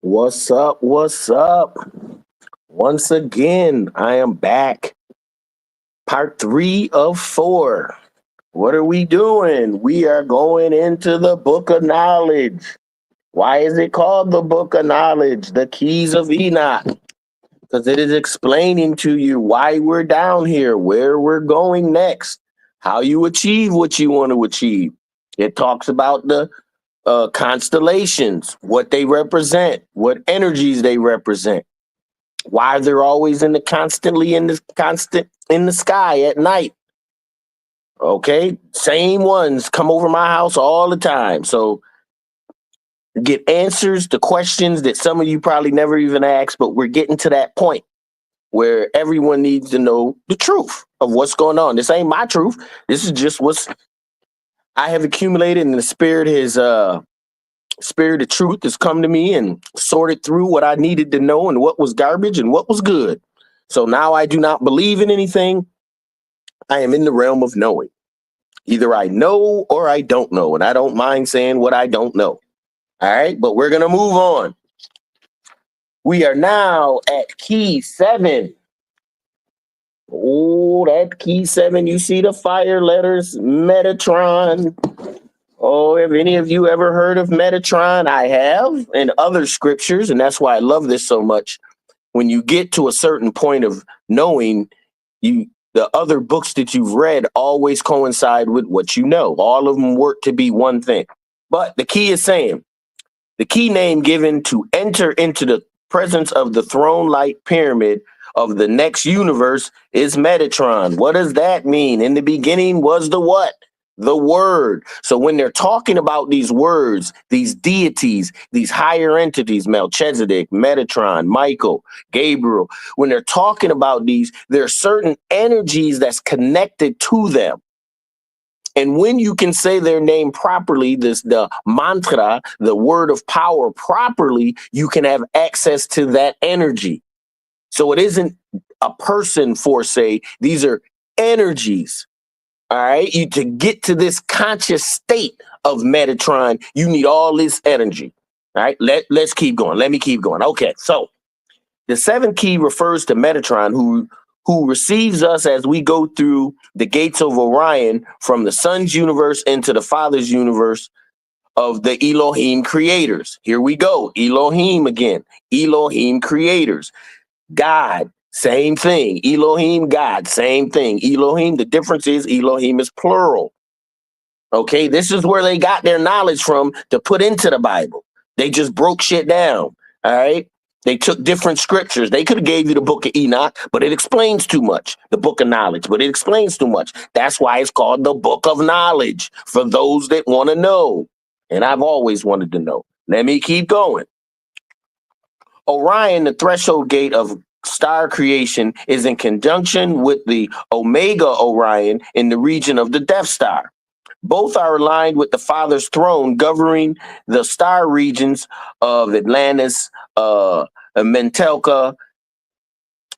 What's up? What's up? Once again, I am back. Part 3 of 4. What are we doing? We are going into the book of knowledge. Why is it called the book of knowledge? The keys of Enoch. Because it is explaining to you why we're down here, where we're going next, how you achieve what you want to achieve. It talks about the constellations, what they represent, what energies they represent, why they're always in the sky at night. Okay, same ones come over my house all the time. So get answers to questions that some of you probably never even asked, but we're getting to that point where everyone needs to know the truth of what's going on. This ain't my truth. This is just what's I have accumulated, and the spirit of truth has come to me and sorted through what I needed to know and what was garbage and what was good. So now I do not believe in anything. I am in the realm of knowing. Either I know or I don't know, and I don't mind saying what I don't know. All right, but we're going to move on. We are now at key 7. Oh, that key 7, you see the fire letters, Metatron. Oh, have any of you ever heard of Metatron? I have, in other scriptures, and that's why I love this so much. When you get to a certain point of knowing, the other books that you've read always coincide with what you know. All of them work to be one thing. But the key is saying, the key name given to enter into the presence of the throne-like pyramid of the next universe is Metatron. What does that mean? In the beginning was the what? The word. So when they're talking about these words, these deities, these higher entities, Melchizedek, Metatron, Michael, Gabriel, when they're talking about these, there are certain energies that's connected to them. And when you can say their name properly, the mantra, the word of power properly, you can have access to that energy. So it isn't a person for say, these are energies. All right. To get to this conscious state of Metatron, you need all this energy. All right. Let's keep going. Let me keep going. Okay. So the 7th key refers to Metatron, who receives us as we go through the gates of Orion from the Son's universe into the Father's universe of the Elohim creators. Here we go. Elohim again. Elohim creators. God, same thing. Elohim, God, same thing. Elohim, the difference is Elohim is plural. Okay, this is where they got their knowledge from to put into the Bible. They just broke shit down. All right. They took different scriptures. They could have gave you the book of Enoch, but it explains too much. The book of knowledge, but it explains too much. That's why it's called the book of knowledge for those that want to know. And I've always wanted to know. Let me keep going. Orion, the threshold gate of star creation, is in conjunction with the Omega Orion in the region of the Death Star. Both are aligned with the Father's throne, governing the star regions of Atlantis, Mentelka.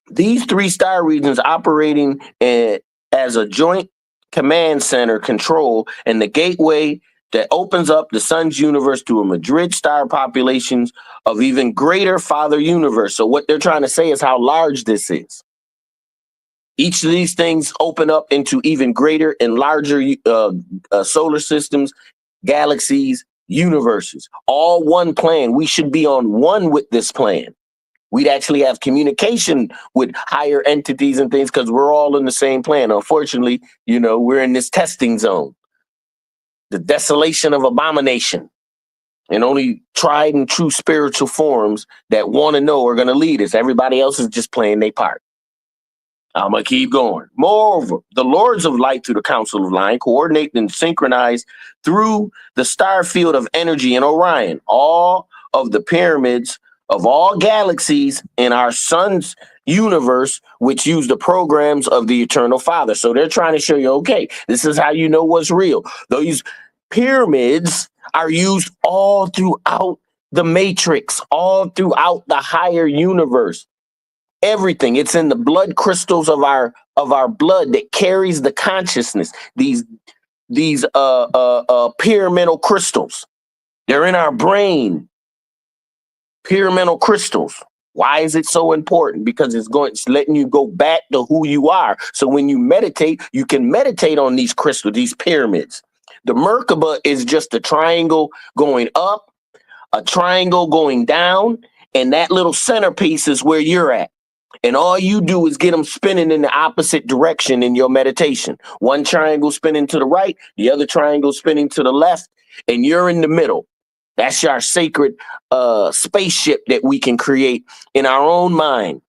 These 3 star regions operating as a joint command center control and the gateway that opens up the Sun's universe to a Madrid star populations of even greater Father universe. So what they're trying to say is how large this is. Each of these things open up into even greater and larger solar systems, galaxies, universes, all one plan. We should be on one with this plan. We'd actually have communication with higher entities and things because we're all in the same plan. Unfortunately, we're in this testing zone, the desolation of abomination. And only tried and true spiritual forms that want to know are going to lead us. Everybody else is just playing their part. I'm going to keep going. Moreover, the Lords of Light through the Council of Lion coordinate and synchronize through the star field of energy in Orion, all of the pyramids of all galaxies in our Sun's universe, which use the programs of the Eternal Father. So they're trying to show you, okay, this is how you know what's real. Those pyramids are used all throughout the matrix, all throughout the higher universe. Everything. It's in the blood crystals of our blood that carries the consciousness. These pyramidal crystals. They're in our brain. Pyramidal crystals. Why is it so important? Because it's letting you go back to who you are. So when you meditate, you can meditate on these crystals, these pyramids. The Merkaba is just a triangle going up, a triangle going down, and that little centerpiece is where you're at. And all you do is get them spinning in the opposite direction in your meditation. One triangle spinning to the right, the other triangle spinning to the left, and you're in the middle. That's our sacred spaceship that we can create in our own mind.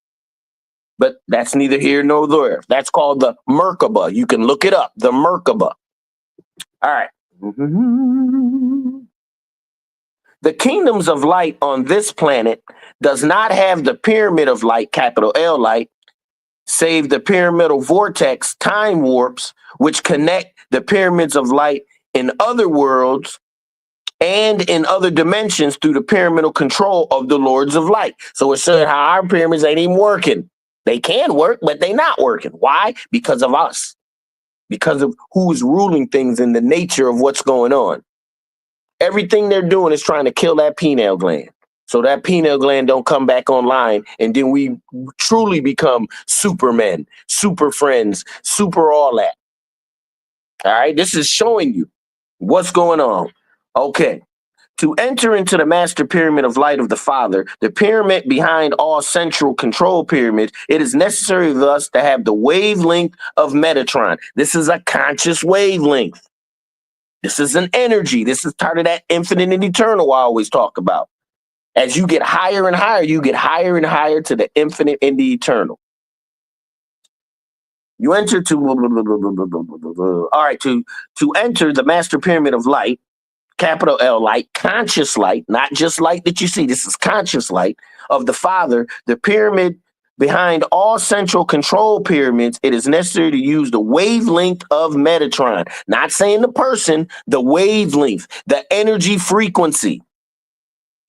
But that's neither here nor there. That's called the Merkaba. You can look it up, the Merkaba. All right. The kingdoms of light on this planet does not have the pyramid of light, capital L light, save the pyramidal vortex time warps, which connect the pyramids of light in other worlds and in other dimensions through the pyramidal control of the lords of light. So it's saying how our pyramids ain't even working. They can work, but they not working. Why? Because of us. Because of who's ruling things and the nature of what's going on. Everything they're doing is trying to kill that pineal gland. So that pineal gland don't come back online, and then we truly become supermen, super friends, super all that. All right, this is showing you what's going on. Okay, to enter into the master pyramid of light of the Father, the pyramid behind all central control pyramids, it is necessary for us to have the wavelength of Metatron. This is a conscious wavelength. This is an energy. This is part of that infinite and eternal I always talk about. As you get higher and higher, you get higher and higher to the infinite and the eternal. You enter to, all right, to enter the master pyramid of light, capital L light, conscious light, not just light that you see. This is conscious light of the Father, the pyramid behind all central control pyramids. It is necessary to use the wavelength of Metatron, not saying the person, the wavelength, the energy frequency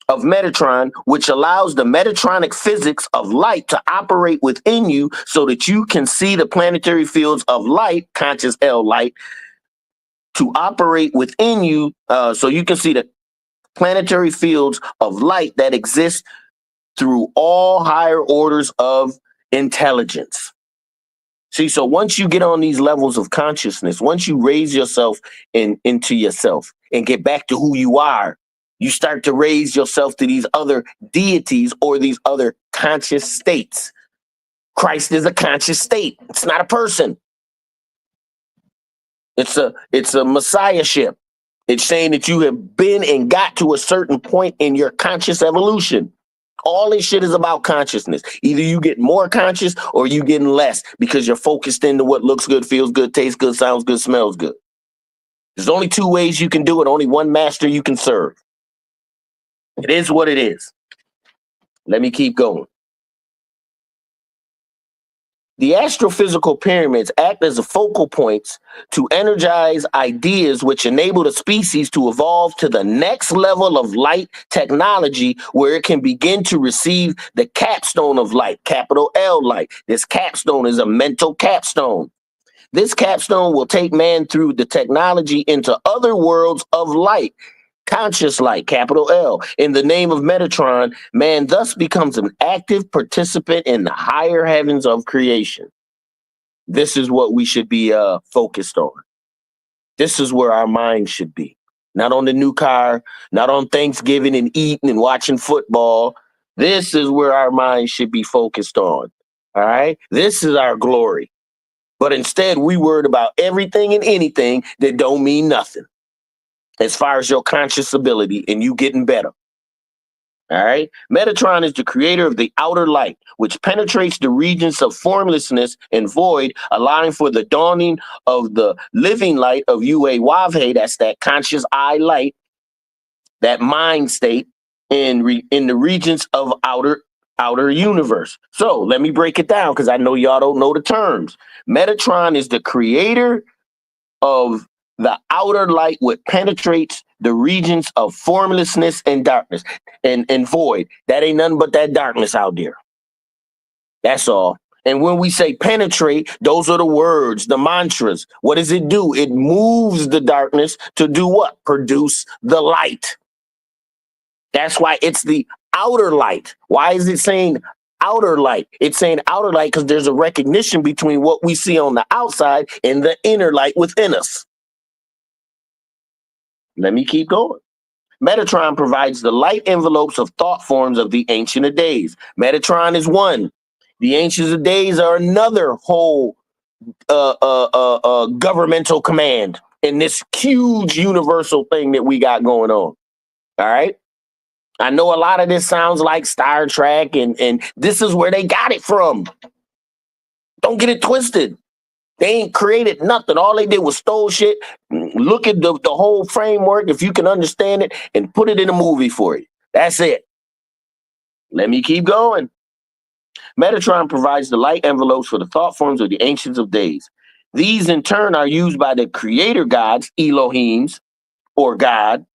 of Metatron, which allows the Metatronic physics of light to operate within you so that you can see the planetary fields of light, conscious L light, to operate within you so you can see the planetary fields of light that exist through all higher orders of intelligence. See, so once you get on these levels of consciousness, once you raise yourself into yourself and get back to who you are, you start to raise yourself to these other deities or these other conscious states. Christ is a conscious state. It's not a person. It's a messiahship. It's saying that you have been and got to a certain point in your conscious evolution. All this shit is about consciousness. Either you get more conscious or you getting less because you're focused into what looks good, feels good, tastes good, sounds good, smells good. There's only two ways you can do it. Only one master you can serve. It is what it is. Let me keep going. The astrophysical pyramids act as a focal points to energize ideas which enable the species to evolve to the next level of light technology where it can begin to receive the capstone of light, capital L light. This capstone is a mental capstone. This capstone will take man through the technology into other worlds of light, conscious light, capital L. In the name of Metatron, man thus becomes an active participant in the higher heavens of creation. This is what we should be focused on. This is where our mind should be. Not on the new car, not on Thanksgiving and eating and watching football. This is where our mind should be focused on. All right? This is our glory. But instead, we worried about everything and anything that don't mean nothing as far as your conscious ability and you getting better. All right. Metatron is the creator of the outer light, which penetrates the regions of formlessness and void, allowing for the dawning of the living light of Yue Wavhe. That's that conscious eye light, that mind state in the regions of outer universe. So let me break it down because I know y'all don't know the terms. Metatron is the creator of the outer light, which penetrates the regions of formlessness and darkness and void. That ain't nothing but that darkness out there. That's all. And when we say penetrate, those are the words, the mantras. What does it do? It moves the darkness to do what? Produce the light. That's why it's the outer light. Why is it saying outer light? It's saying outer light because there's a recognition between what we see on the outside and the inner light within us. Let me keep going. Metatron provides the light envelopes of thought forms of the Ancient of Days. Metatron is one. The Ancients of Days are another whole governmental command in this huge universal thing that we got going on. All right. I know a lot of this sounds like Star Trek, and this is where they got it from. Don't get it twisted. They ain't created nothing. All they did was stole shit. Look at the whole framework, if you can understand it, and put it in a movie for you. That's it. Let me keep going. Metatron provides the light envelopes for the thought forms of the Ancients of Days. These, in turn, are used by the creator gods, Elohims, or God,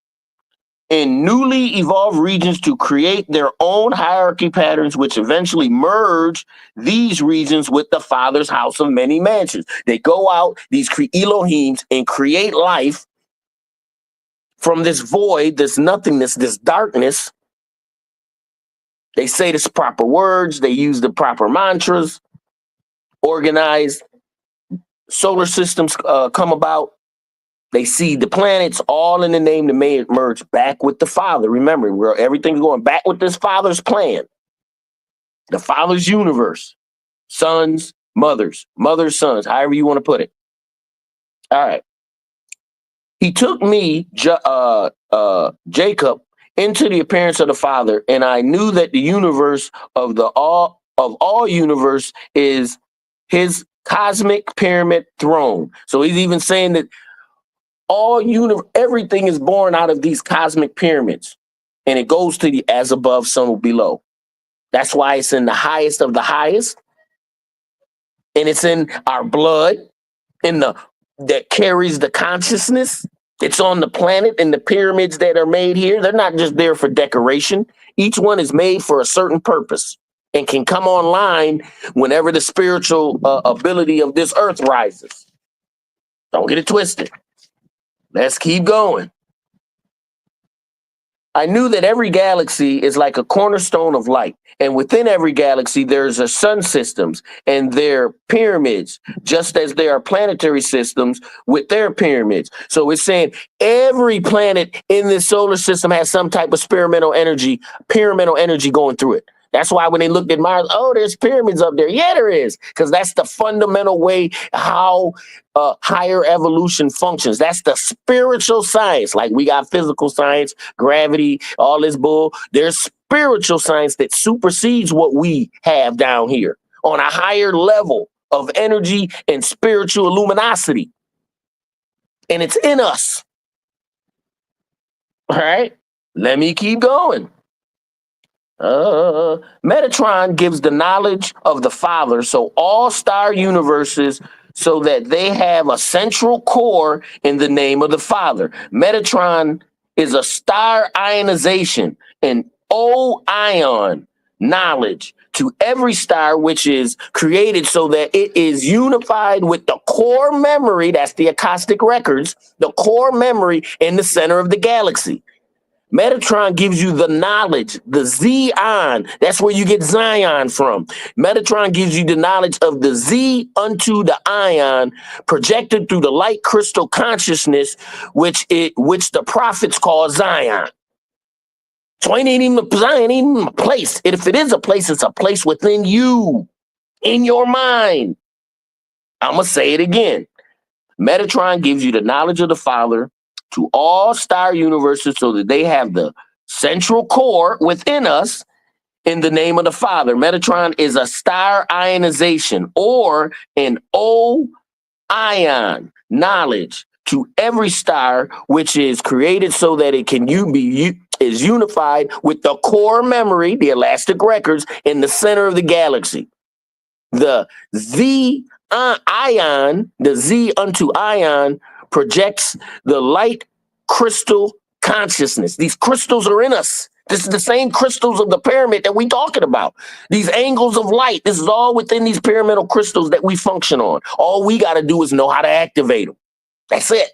in newly evolved regions to create their own hierarchy patterns, which eventually merge these regions with the Father's house of many mansions. They go out, these Elohims, and create life from this void, this nothingness, this darkness. They say the proper words, they use the proper mantras, organized solar systems come about. They see the planets all in the name to merge back with the Father. Remember, everything's going back with this Father's plan. The Father's universe. Sons, mothers, sons, however you want to put it. All right. He took me, Jacob, into the appearance of the Father, and I knew that the universe of all universe is his cosmic pyramid throne. So he's even saying that everything is born out of these cosmic pyramids, and it goes to the as above, so below. That's why it's in the highest of the highest, and it's in our blood, that carries the consciousness. It's on the planet, and the pyramids that are made here, they're not just there for decoration. Each one is made for a certain purpose and can come online whenever the spiritual ability of this earth rises. Don't get it twisted. Let's keep going. I knew that every galaxy is like a cornerstone of light, and within every galaxy there's a sun systems and their pyramids, just as there are planetary systems with their pyramids. So it's saying every planet in this solar system has some type of pyramidal energy going through it. That's why when they looked at Mars, there's pyramids up there. Yeah, there is, because that's the fundamental way how higher evolution functions. That's the spiritual science. Like we got physical science, gravity, all this bull. There's spiritual science that supersedes what we have down here on a higher level of energy and spiritual luminosity. And it's in us. All right, let me keep going. Metatron gives the knowledge of the Father, so all star universes, so that they have a central core in the name of the Father. Metatron is a star ionization, an O-ion knowledge to every star, which is created so that it is unified with the core memory, that's the Akashic records, the core memory in the center of the galaxy. Metatron gives you the knowledge, the Zion. That's where you get Zion from. Metatron gives you the knowledge of the Z unto the ion, projected through the light crystal consciousness, which the prophets call Zion. So Zion ain't even a place. If it is a place, it's a place within you, in your mind. I'm gonna say it again. Metatron gives you the knowledge of the Father to all star universes, so that they have the central core within us in the name of the Father. Metatron is a star ionization, or an O-ion knowledge to every star, which is created so that it can is unified with the core memory, the elastic records, in the center of the galaxy. The Z ion, the Z unto ion, projects the light crystal consciousness. These crystals are in us. This is the same crystals of the pyramid that we talking about. These angles of light, this is all within these pyramidal crystals that we function on. All we got to do is know how to activate them. That's it.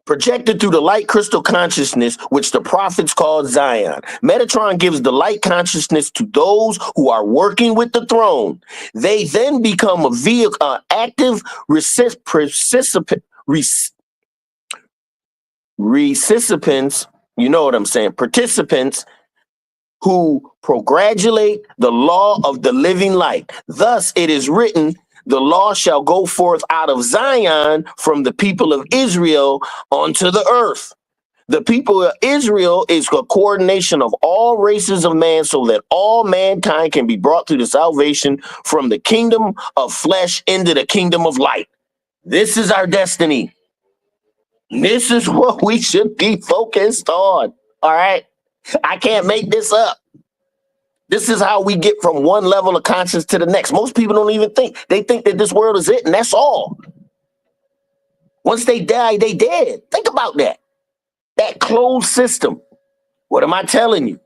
projected through the light crystal consciousness, which the prophets called Zion. Metatron gives the light consciousness to those who are working with the throne. They then become a vehicle, active recipients, you know what I'm saying, participants who congratulate the law of the living light. Thus it is written, the law shall go forth out of Zion from the people of Israel onto the earth. The people of Israel is a coordination of all races of man so that all mankind can be brought through the salvation from the kingdom of flesh into the kingdom of light. This is our destiny. This is what we should be focused on. All right. I can't make this up. This is how we get from one level of conscience to the next. Most people don't even think. They think that this world is it and that's all. Once they die, they dead. Think about that. That closed system. What am I telling you?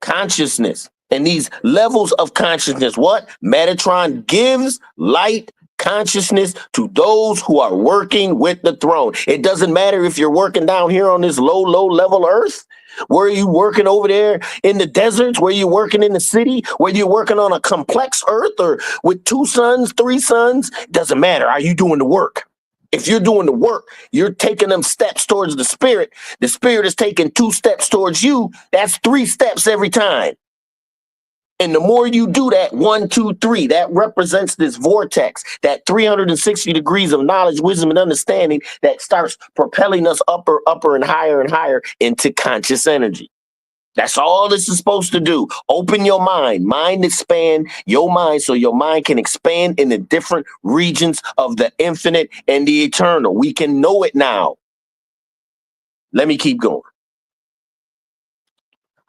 Consciousness. And these levels of consciousness, what? Metatron gives light consciousness to those who are working with the throne. It doesn't matter if you're working down here on this low level earth. Were you working over there in the deserts? Were you working in the city? Were you working on a complex earth or with 2 sons, 3 sons? Doesn't matter. Are you doing the work? If you're doing the work, you're taking them steps towards the spirit. The spirit is taking 2 steps towards you. That's 3 steps every time. And the more you do that, 1, 2, 3, that represents this vortex, that 360 degrees of knowledge, wisdom, and understanding that starts propelling us upper, and higher into conscious energy. That's all this is supposed to do. Open your mind expand your mind so your mind can expand in the different regions of the infinite and the eternal. We can know it now. Let me keep going.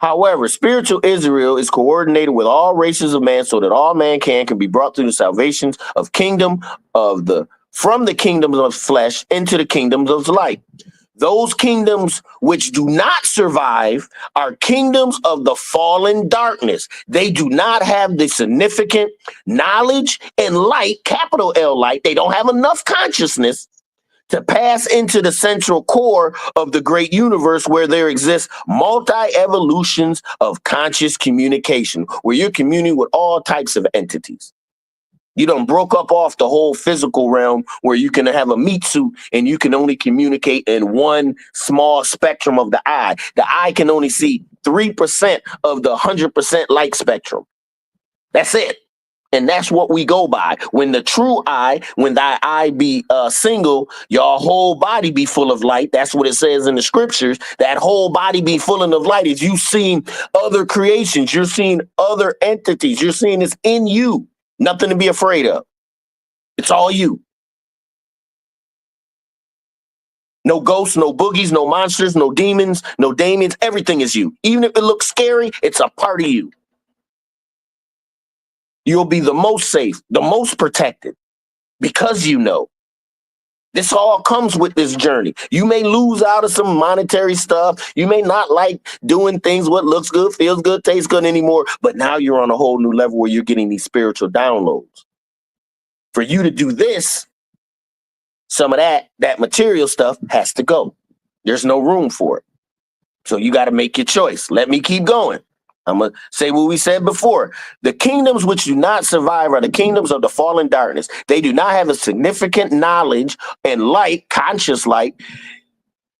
However, spiritual Israel is coordinated with all races of man so that all mankind can be brought through the salvations of from the kingdoms of flesh into the kingdoms of light. Those kingdoms which do not survive are kingdoms of the fallen darkness. They do not have the significant knowledge and light, capital L light. They don't have enough consciousness to pass into the central core of the great universe where there exists multi-evolutions of conscious communication, where you're communing with all types of entities. You done broke up off the whole physical realm where you can have a meat suit and you can only communicate in one small spectrum of the eye. The eye can only see 3% of the 100% light spectrum. That's it. And that's what we go by. When the true eye, when thy eye be single, your whole body be full of light. That's what it says in the scriptures. That whole body be full of light is you seeing other creations. You're seeing other entities. You're seeing it's in you. Nothing to be afraid of. It's all you. No ghosts, no boogies, no monsters, no demons, no Damians. Everything is you. Even if it looks scary, it's a part of you. You'll be the most safe, the most protected, because you know. This all comes with this journey. You may lose out of some monetary stuff. You may not like doing things what looks good, feels good, tastes good anymore. But now you're on a whole new level where you're getting these spiritual downloads. For you to do this, some of that material stuff has to go. There's no room for it. So you got to make your choice. Let me keep going. I'm going to say what we said before. The kingdoms which do not survive are the kingdoms of the fallen darkness. They do not have a significant knowledge and light, conscious light,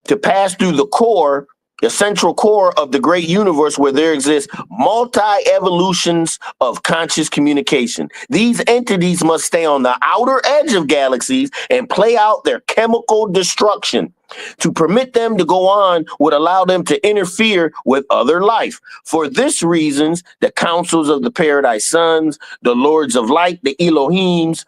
to pass through the core, the central core of the great universe where there exists multi-evolutions of conscious communication. These entities must stay on the outer edge of galaxies and play out their chemical destruction. To permit them to go on would allow them to interfere with other life. For this reasons, the councils of the Paradise Sons, the Lords of Light, the Elohims,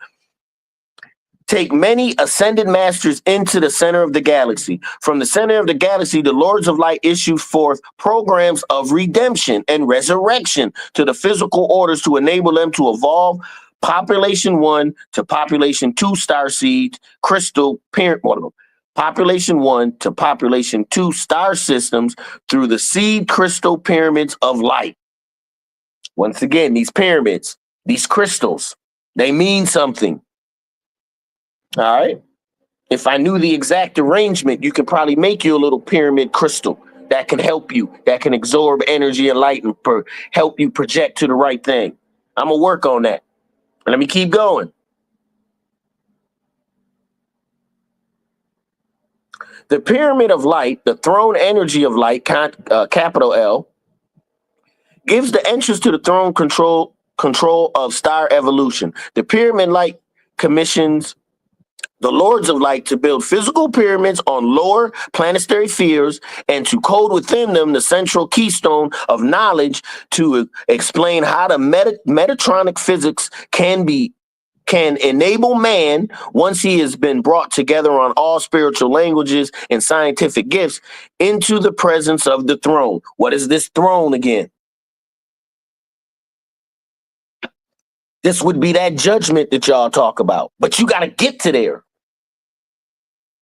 take many ascended masters into the center of the galaxy. From the center of the galaxy, the Lords of Light issue forth programs of redemption and resurrection to the physical orders to enable them to evolve population 1 to population 2 starseeds, crystal parent model. Population 1 to population 2 star systems through the seed crystal pyramids of light. Once again, these pyramids, these crystals, they mean something. All right. If I knew the exact arrangement, you could probably make you a little pyramid crystal that can help you, that can absorb energy and light and help you project to the right thing. I'm gonna work on that. Let me keep going. The pyramid of light, the throne energy of light, capital L, gives the entrance to the throne control of star evolution. The pyramid light commissions the lords of light to build physical pyramids on lower planetary spheres and to code within them the central keystone of knowledge to explain how the metatronic physics can enable man, once he has been brought together on all spiritual languages and scientific gifts, into the presence of the throne. What is this throne again? This would be that judgment that y'all talk about, but you got to get to there.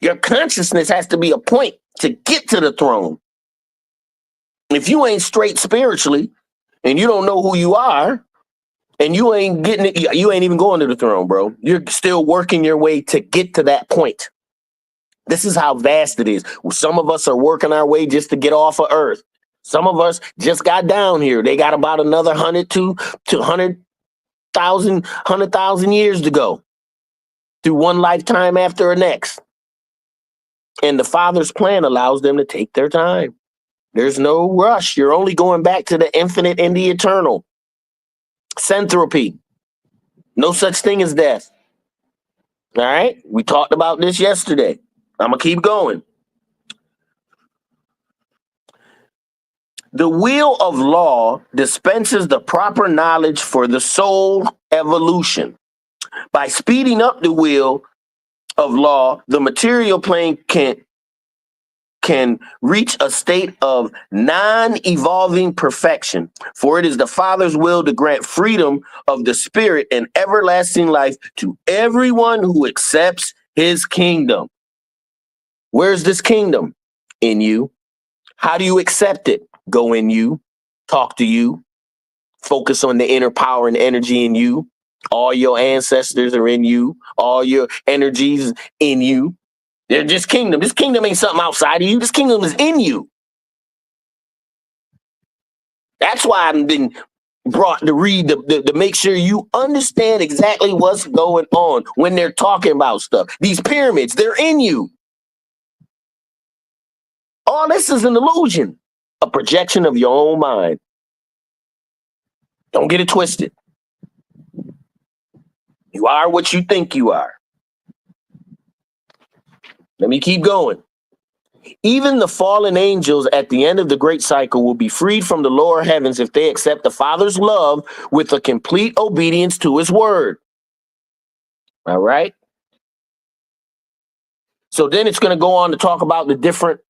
Your consciousness has to be a point to get to the throne. If you ain't straight spiritually and you don't know who you are and you ain't getting it, you ain't even going to the throne, bro. You're still working your way to get to that point. This is how vast it is. Some of us are working our way just to get off of Earth. Some of us just got down here. They got about another 100 to 100,000 years to go through one lifetime after the next. And the Father's plan allows them to take their time. There's no rush. You're only going back to the infinite and the eternal. Synthropy. No such thing as death. All right? We talked about this yesterday. I'm going to keep going. The wheel of law dispenses the proper knowledge for the soul evolution. By speeding up the wheel of law, the material plane can reach a state of non-evolving perfection, for it is the Father's will to grant freedom of the spirit and everlasting life to everyone who accepts his kingdom. Where's this kingdom? In you. How do you accept it? Go in you, talk to you, focus on the inner power and energy in you. All your ancestors are in you. All your energies in you. They're just kingdom. This kingdom ain't something outside of you. This kingdom is in you. That's why I've been brought to read to make sure you understand exactly what's going on when they're talking about stuff. These pyramids, they're in you. All this is an illusion, a projection of your own mind. Don't get it twisted. You are what you think you are. Let me keep going. Even the fallen angels at the end of the great cycle will be freed from the lower heavens if they accept the Father's love with a complete obedience to his word. All right. So then it's going to go on to talk about the different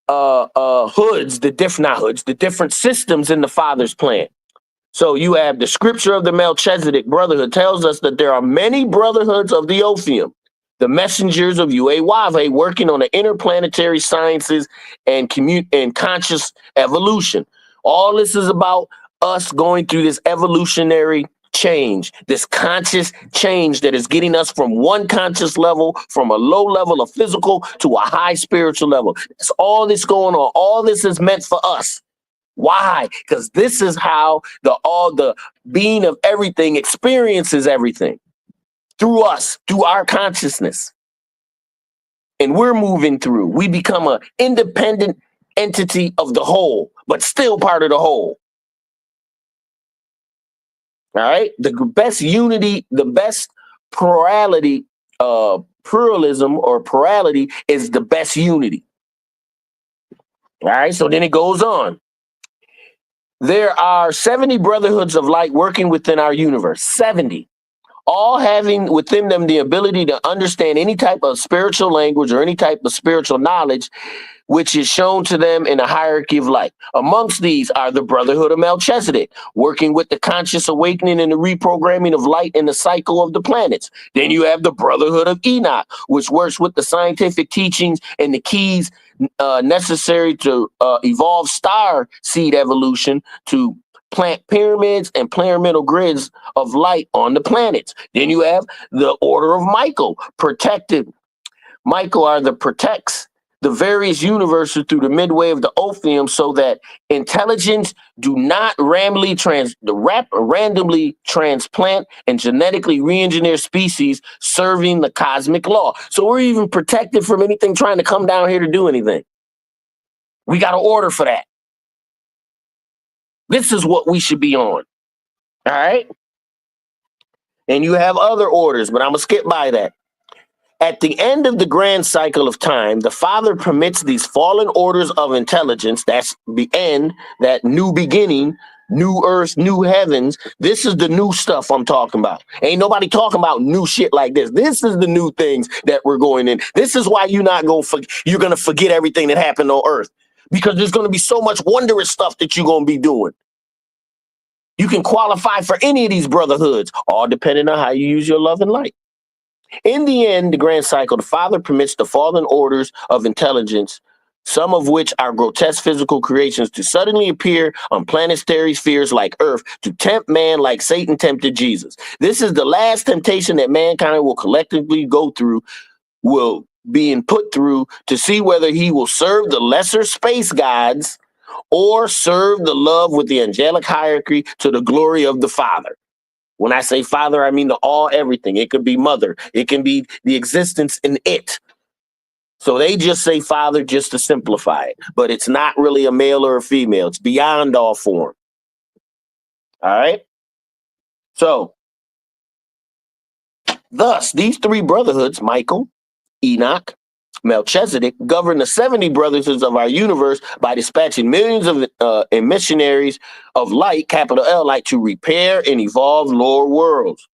the different systems in the Father's plan. So you have the scripture of the Melchizedek brotherhood tells us that there are many brotherhoods of the Ophium, the messengers of Uawave, working on the interplanetary sciences and conscious evolution. All this is about us going through this evolutionary change, this conscious change that is getting us from one conscious level, from a low level of physical to a high spiritual level. That's all this going on. All this is meant for us. Why? Because this is how all the being of everything experiences everything through us, through our consciousness. And we're moving through. We become an independent entity of the whole, but still part of the whole. All right. The best unity, the best plurality, pluralism or plurality is the best unity. All right. So then it goes on. There are 70 brotherhoods of light working within our universe, 70, all having within them the ability to understand any type of spiritual language or any type of spiritual knowledge, which is shown to them in a hierarchy of light. Amongst these are the Brotherhood of Melchizedek, working with the conscious awakening and the reprogramming of light in the cycle of the planets. Then you have the Brotherhood of Enoch, which works with the scientific teachings and the keys necessary to evolve star seed evolution to plant pyramids and pyramidal grids of light on the planets. Then you have the Order of Michael, protected Michael are the protects the various universes through the midway of the Ophium so that intelligence do not randomly transplant and genetically re-engineer species serving the cosmic law. So we're even protected from anything trying to come down here to do anything. We got an order for that. This is what we should be on. All right? And you have other orders, but I'm going to skip by that. At the end of the grand cycle of time, the Father permits these fallen orders of intelligence, that's the end, that new beginning, new earth, new heavens. This is the new stuff I'm talking about. Ain't nobody talking about new shit like this. This is the new things that we're going in. This is why you're going to forget everything that happened on earth, because there's going to be so much wondrous stuff that you're going to be doing. You can qualify for any of these brotherhoods, all depending on how you use your love and light. In the end, the grand cycle, the Father permits the fallen orders of intelligence, some of which are grotesque physical creations, to suddenly appear on planetary spheres like Earth to tempt man like Satan tempted Jesus. This is the last temptation that mankind will collectively go through, will being put through to see whether he will serve the lesser space gods or serve the love with the angelic hierarchy to the glory of the Father. When I say Father, I mean the all everything. It could be mother. It can be the existence in it. So they just say Father just to simplify it. But it's not really a male or a female. It's beyond all form. All right? So, thus, these three brotherhoods, Michael, Enoch, Melchizedek, govern the 70 brotherhoods of our universe by dispatching millions of missionaries of light, capital L, light, to repair and evolve lower worlds.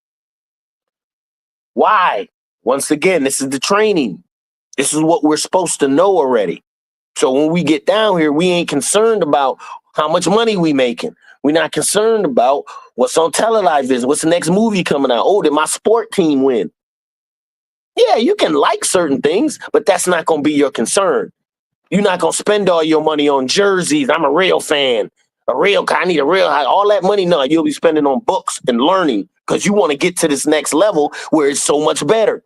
Why? Once again, this is the training. This is what we're supposed to know already. So when we get down here, we ain't concerned about how much money we making. We're not concerned about what's on television, what's the next movie coming out. Oh, did my sport team win? Yeah, you can like certain things, but that's not going to be your concern. You're not going to spend all your money on jerseys. I'm a real fan. I need a real, all that money. No, you'll be spending on books and learning because you want to get to this next level where it's so much better.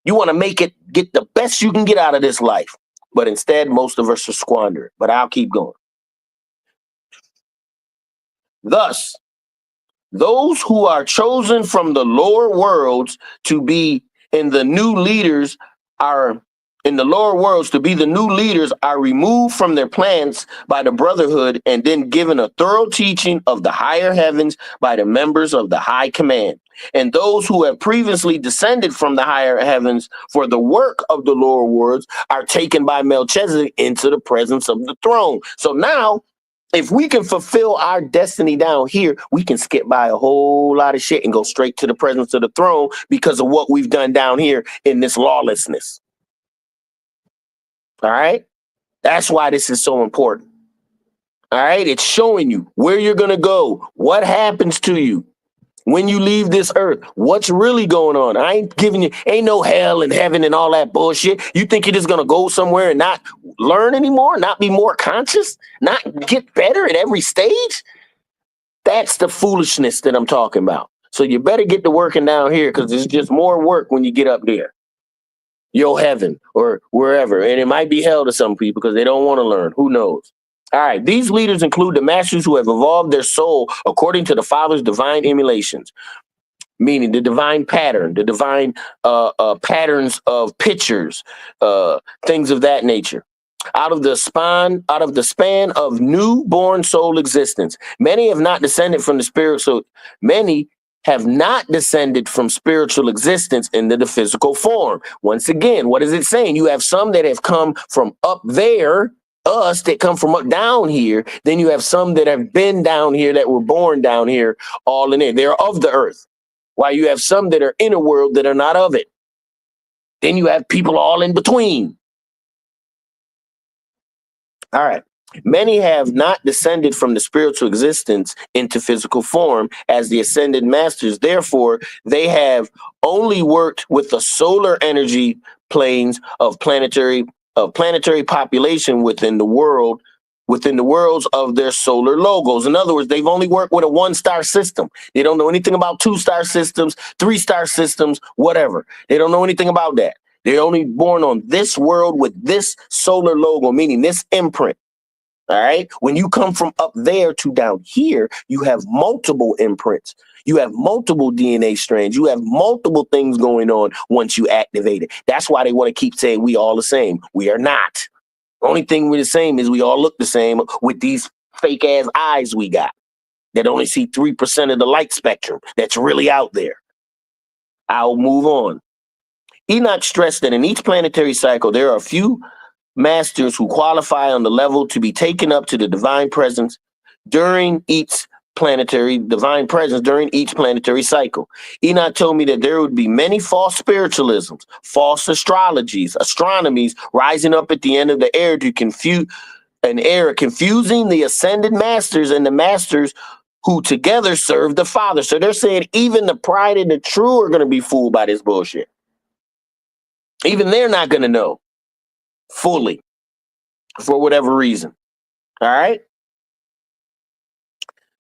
You want to get the best you can get out of this life. But instead, most of us are squandering. But I'll keep going. Thus, those who are chosen from the lower worlds to be in the new leaders are removed from their plans by the brotherhood and then given a thorough teaching of the higher heavens by the members of the high command. And those who have previously descended from the higher heavens for the work of the lower worlds are taken by Melchizedek into the presence of the throne. So now, if we can fulfill our destiny down here, we can skip by a whole lot of shit and go straight to the presence of the throne because of what we've done down here in this lawlessness. All right? That's why this is so important. All right? It's showing you where you're going to go, what happens to you when you leave this earth, what's really going on. Ain't no hell and heaven and all that bullshit. You think you're just going to go somewhere and not learn anymore, not be more conscious, not get better at every stage? That's the foolishness that I'm talking about. So you better get to working down here because there's just more work when you get up there. Your heaven or wherever. And it might be hell to some people because they don't want to learn. Who knows? All right. These leaders include the masters who have evolved their soul according to the Father's divine emulations, meaning the divine pattern, the divine patterns of pictures, things of that nature. Out of the span of newborn soul existence, many have not descended from the spirit. So many have not descended from spiritual existence into the physical form. Once again, what is it saying? You have some that have come from up there, us that come from up down here. Then you have some that have been down here, that were born down here, all in it. They're of the earth. While you have some that are in a world that are not of it. Then you have people all in between. All right. Many have not descended from the spiritual existence into physical form as the ascended masters. Therefore, they have only worked with the solar energy planes of planetary population within the world within the worlds of their solar logos. In other words, they've only worked with a 1-star system. They don't know anything about 2-star systems, 3-star systems, whatever. They don't know anything about that. They're only born on this world with this solar logo, meaning this imprint. All right. When you come from up there to down here, you have multiple imprints. You have multiple DNA strands. You have multiple things going on once you activate it. That's why they want to keep saying we all the same. We are not. Only thing we're the same is we all look the same with these fake ass eyes we got that only see 3% of the light spectrum that's really out there. I'll move on. Enoch stressed that in each planetary cycle, there are a few masters who qualify on the level to be taken up to the divine presence during each planetary cycle. Enoch told me that there would be many false spiritualisms, false astronomies rising up at the end of the era to confusing the ascended masters and the masters who together serve the Father. So they're saying even the pride and the true are going to be fooled by this bullshit. Even they're not going to know fully for whatever reason. All right.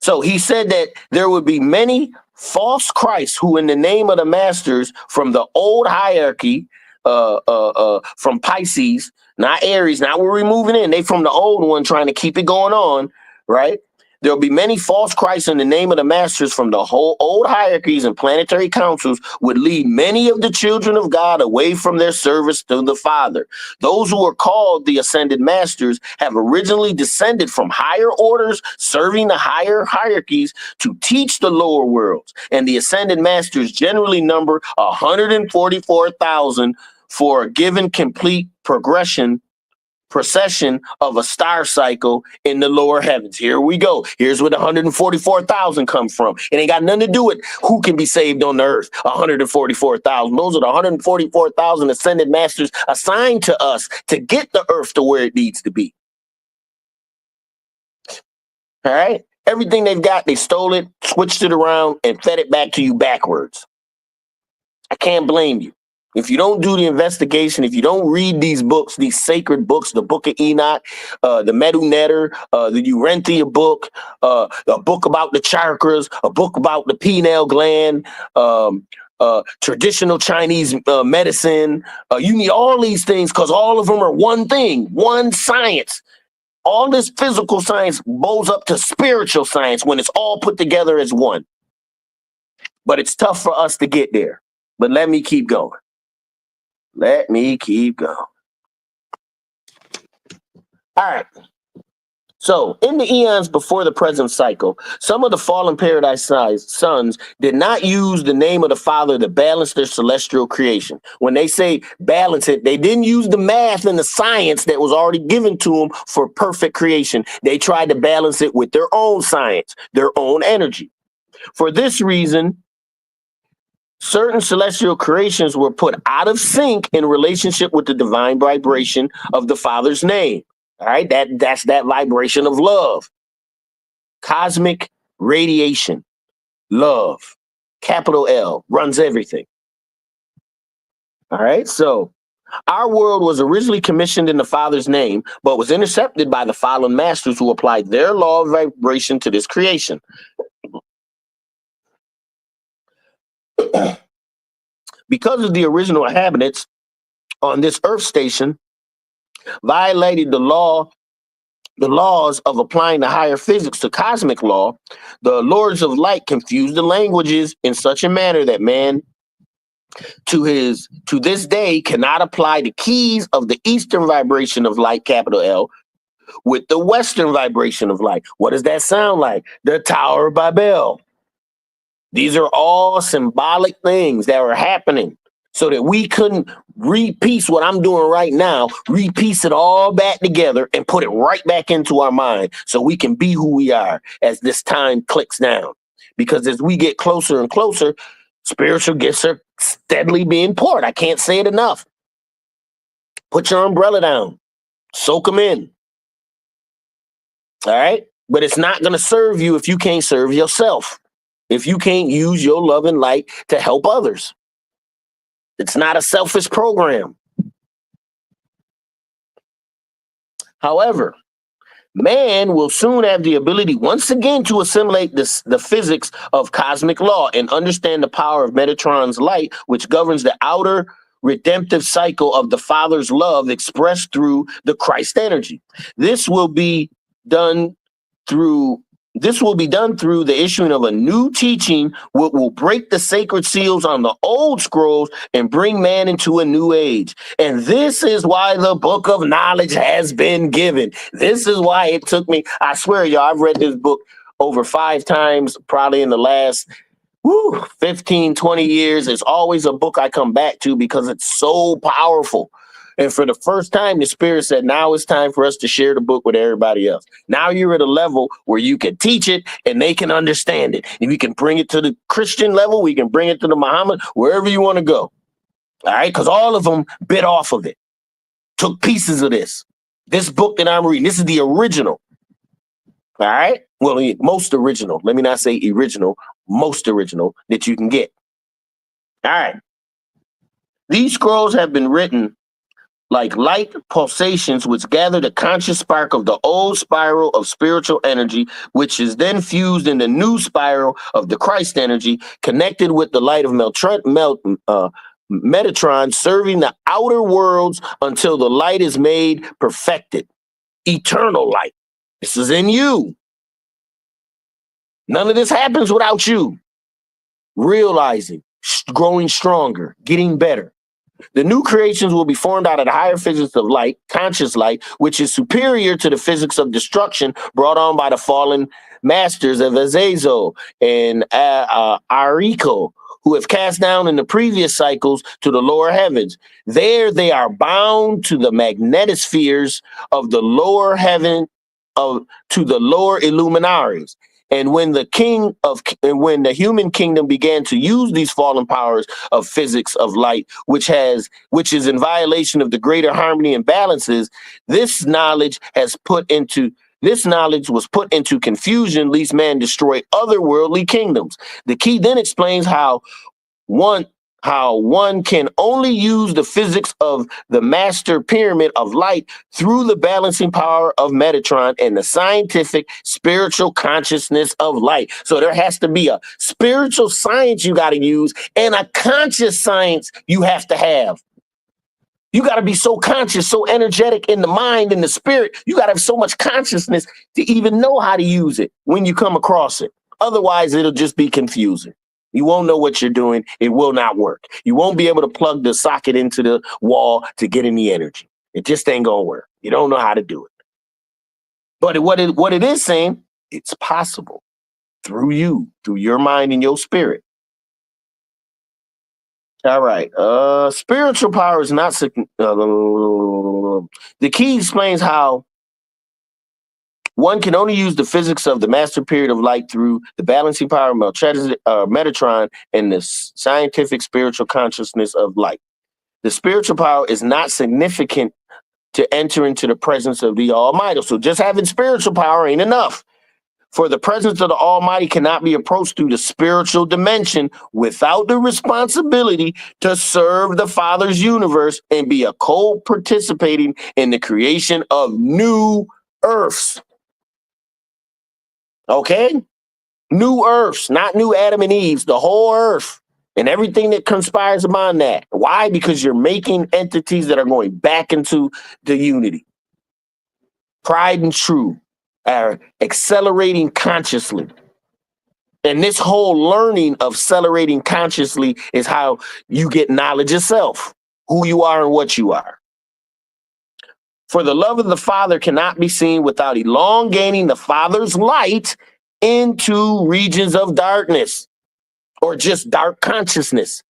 So he said that there would be many false Christs who, in the name of the masters from the old hierarchy, from Pisces, not Aries, not we're removing in, they from the old one trying to keep it going on, right? There'll be many false Christs in the name of the masters from the whole old hierarchies and planetary councils would lead many of the children of God away from their service to the Father. Those who are called the ascended masters have originally descended from higher orders serving the higher hierarchies to teach the lower worlds. And the ascended masters generally number 144,000 for a given complete procession of a star cycle in the lower heavens. Here we go. Here's where the 144,000 come from. It ain't got nothing to do with who can be saved on the earth. 144,000. Those are the 144,000 ascended masters assigned to us to get the earth to where it needs to be. All right. Everything they've got, they stole it, switched it around, and fed it back to you backwards. I can't blame you. If you don't do the investigation, if you don't read these books, these sacred books, the Book of Enoch, the Medu Neter, the Urantia book, a book about the chakras, a book about the pineal gland, traditional Chinese medicine, you need all these things because all of them are one thing, one science. All this physical science bows up to spiritual science when it's all put together as one. But it's tough for us to get there. But let me keep going. Let me keep going. All right. So, in the eons before the present cycle, some of the fallen paradise sons did not use the name of the Father to balance their celestial creation. When they say balance it, they didn't use the math and the science that was already given to them for perfect creation. They tried to balance it with their own science, their own energy. For this reason, certain celestial creations were put out of sync in relationship with the divine vibration of the Father's name. All right, that's that vibration of love. Cosmic radiation, love, capital L, runs everything. All right, so our world was originally commissioned in the Father's name, but was intercepted by the fallen masters who applied their law of vibration to this creation. Because of the original inhabitants on this Earth station violated the laws of applying the higher physics to cosmic law, the lords of light confused the languages in such a manner that man to this day cannot apply the keys of the eastern vibration of light, capital L, with the western vibration of light. What does that sound like? The Tower of Babel. These are all symbolic things that were happening so that we couldn't repiece what I'm doing right now, repiece it all back together and put it right back into our mind so we can be who we are as this time clicks down. Because as we get closer and closer, spiritual gifts are steadily being poured. I can't say it enough. Put your umbrella down. Soak them in. All right? But it's not going to serve you if you can't serve yourself. If you can't use your love and light to help others. It's not a selfish program. However, Man will soon have the ability once again to assimilate the physics of cosmic law and understand the power of Metatron's light, which governs the outer redemptive cycle of the Father's love expressed through the Christ energy. This will be done through the issuing of a new teaching, which will break the sacred seals on the old scrolls and bring man into a new age. And this is why the book of knowledge has been given. This is why it took me, I swear, y'all, I've read this book over 5 times, probably in the last 15, 20 years. It's always a book I come back to because it's so powerful. And for the first time, the Spirit said, now it's time for us to share the book with everybody else. Now you're at a level where you can teach it and they can understand it. If we can bring it to the Christian level, we can bring it to the Muhammad, wherever you want to go. All right? Because all of them bit off of it, took pieces of this. This book that I'm reading, this is the original. All right? Well, most original. Let me not say original, most original that you can get. All right. These scrolls have been written like light pulsations which gather the conscious spark of the old spiral of spiritual energy, which is then fused in the new spiral of the Christ energy, connected with the light of Metatron, serving the outer worlds until the light is made perfected. Eternal light. This is in you. None of this happens without you realizing, growing stronger, getting better. The new creations will be formed out of the higher physics of light, conscious light, which is superior to the physics of destruction brought on by the fallen masters of Azazel and Ariko, who have cast down in the previous cycles to the lower heavens. There they are bound to the magnetospheres of the lower heaven, to the lower illuminaries. And when the human kingdom began to use these fallen powers of physics of light, which is in violation of the greater harmony and balances, this knowledge was put into confusion, lest man destroy other worldly kingdoms. The key then explains how one can only use the physics of the master pyramid of light through the balancing power of Metatron and the scientific spiritual consciousness of light. So there has to be a spiritual science you got to use and a conscious science you have to have. You got to be so conscious, so energetic in the mind and the spirit. You got to have so much consciousness to even know how to use it when you come across it. Otherwise, it'll just be confusing. You won't know what you're doing. It will not work. You won't be able to plug the socket into the wall to get any energy. It just ain't going to work. You don't know how to do it. But what it is saying, it's possible through you, through your mind and your spirit. All right. Spiritual power is not... the key explains how one can only use the physics of the master period of light through the balancing power of Metatron and the scientific spiritual consciousness of light. The spiritual power is not significant to enter into the presence of the Almighty. So just having spiritual power ain't enough. For the presence of the Almighty cannot be approached through the spiritual dimension without the responsibility to serve the Father's universe and be a co-participating in the creation of new earths. Okay? New earths, not new Adam and Eve's, the whole earth and everything that conspires upon that. Why? Because you're making entities that are going back into the unity. Pride and true are accelerating consciously. And this whole learning of accelerating consciously is how you get knowledge yourself, who you are and what you are. For the love of the Father cannot be seen without elongating the Father's light into regions of darkness or just dark consciousness,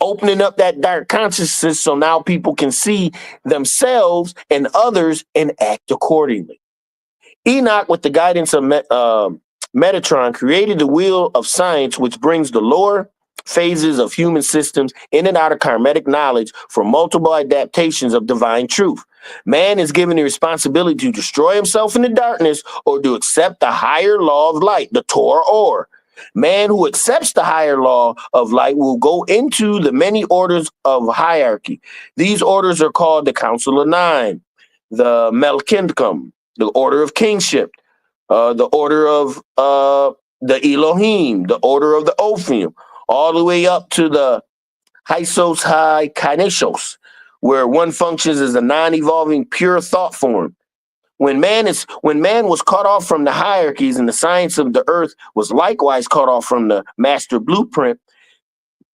opening up that dark consciousness so now people can see themselves and others and act accordingly. Enoch, with the guidance of Metatron, created the wheel of science, which brings the lower phases of human systems in and out of karmatic knowledge for multiple adaptations of divine truth. Man is given the responsibility to destroy himself in the darkness or to accept the higher law of light, the Torah or. Man who accepts the higher law of light will go into the many orders of hierarchy. These orders are called the Council of Nine, the Melchincum, the order of kingship, the order of the Elohim, the order of the Ophim, all the way up to the Hysos High Kinesos, where one functions as a non-evolving pure thought form. When man was cut off from the hierarchies and the science of the earth was likewise cut off from the master blueprint,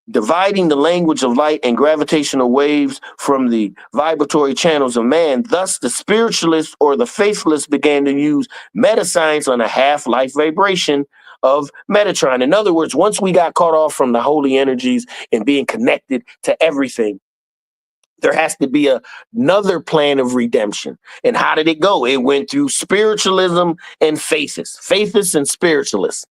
dividing the language of light and gravitational waves from the vibratory channels of man. Thus, the spiritualists or the faithless began to use metascience on a half-life vibration of Metatron. In other words, once we got caught off from the holy energies and being connected to everything, there has to be another plan of redemption. And how did it go? It went through spiritualism and faithists and spiritualists.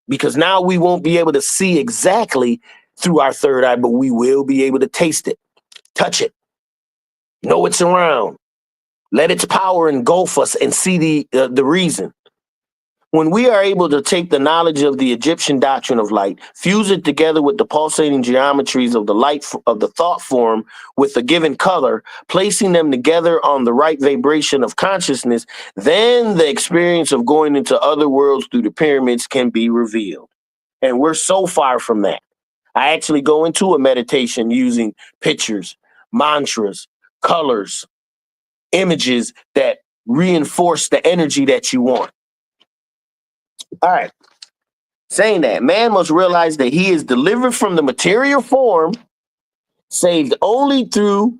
Because now we won't be able to see exactly through our third eye, but we will be able to taste it, touch it, know it's around, let its power engulf us and see the reason. When we are able to take the knowledge of the Egyptian doctrine of light, fuse it together with the pulsating geometries of the light of the thought form with a given color, placing them together on the right vibration of consciousness, then the experience of going into other worlds through the pyramids can be revealed. And we're so far from that. I actually go into a meditation using pictures, mantras, colors, images that reinforce the energy that you want. All right. Saying that, man must realize that he is delivered from the material form, saved only through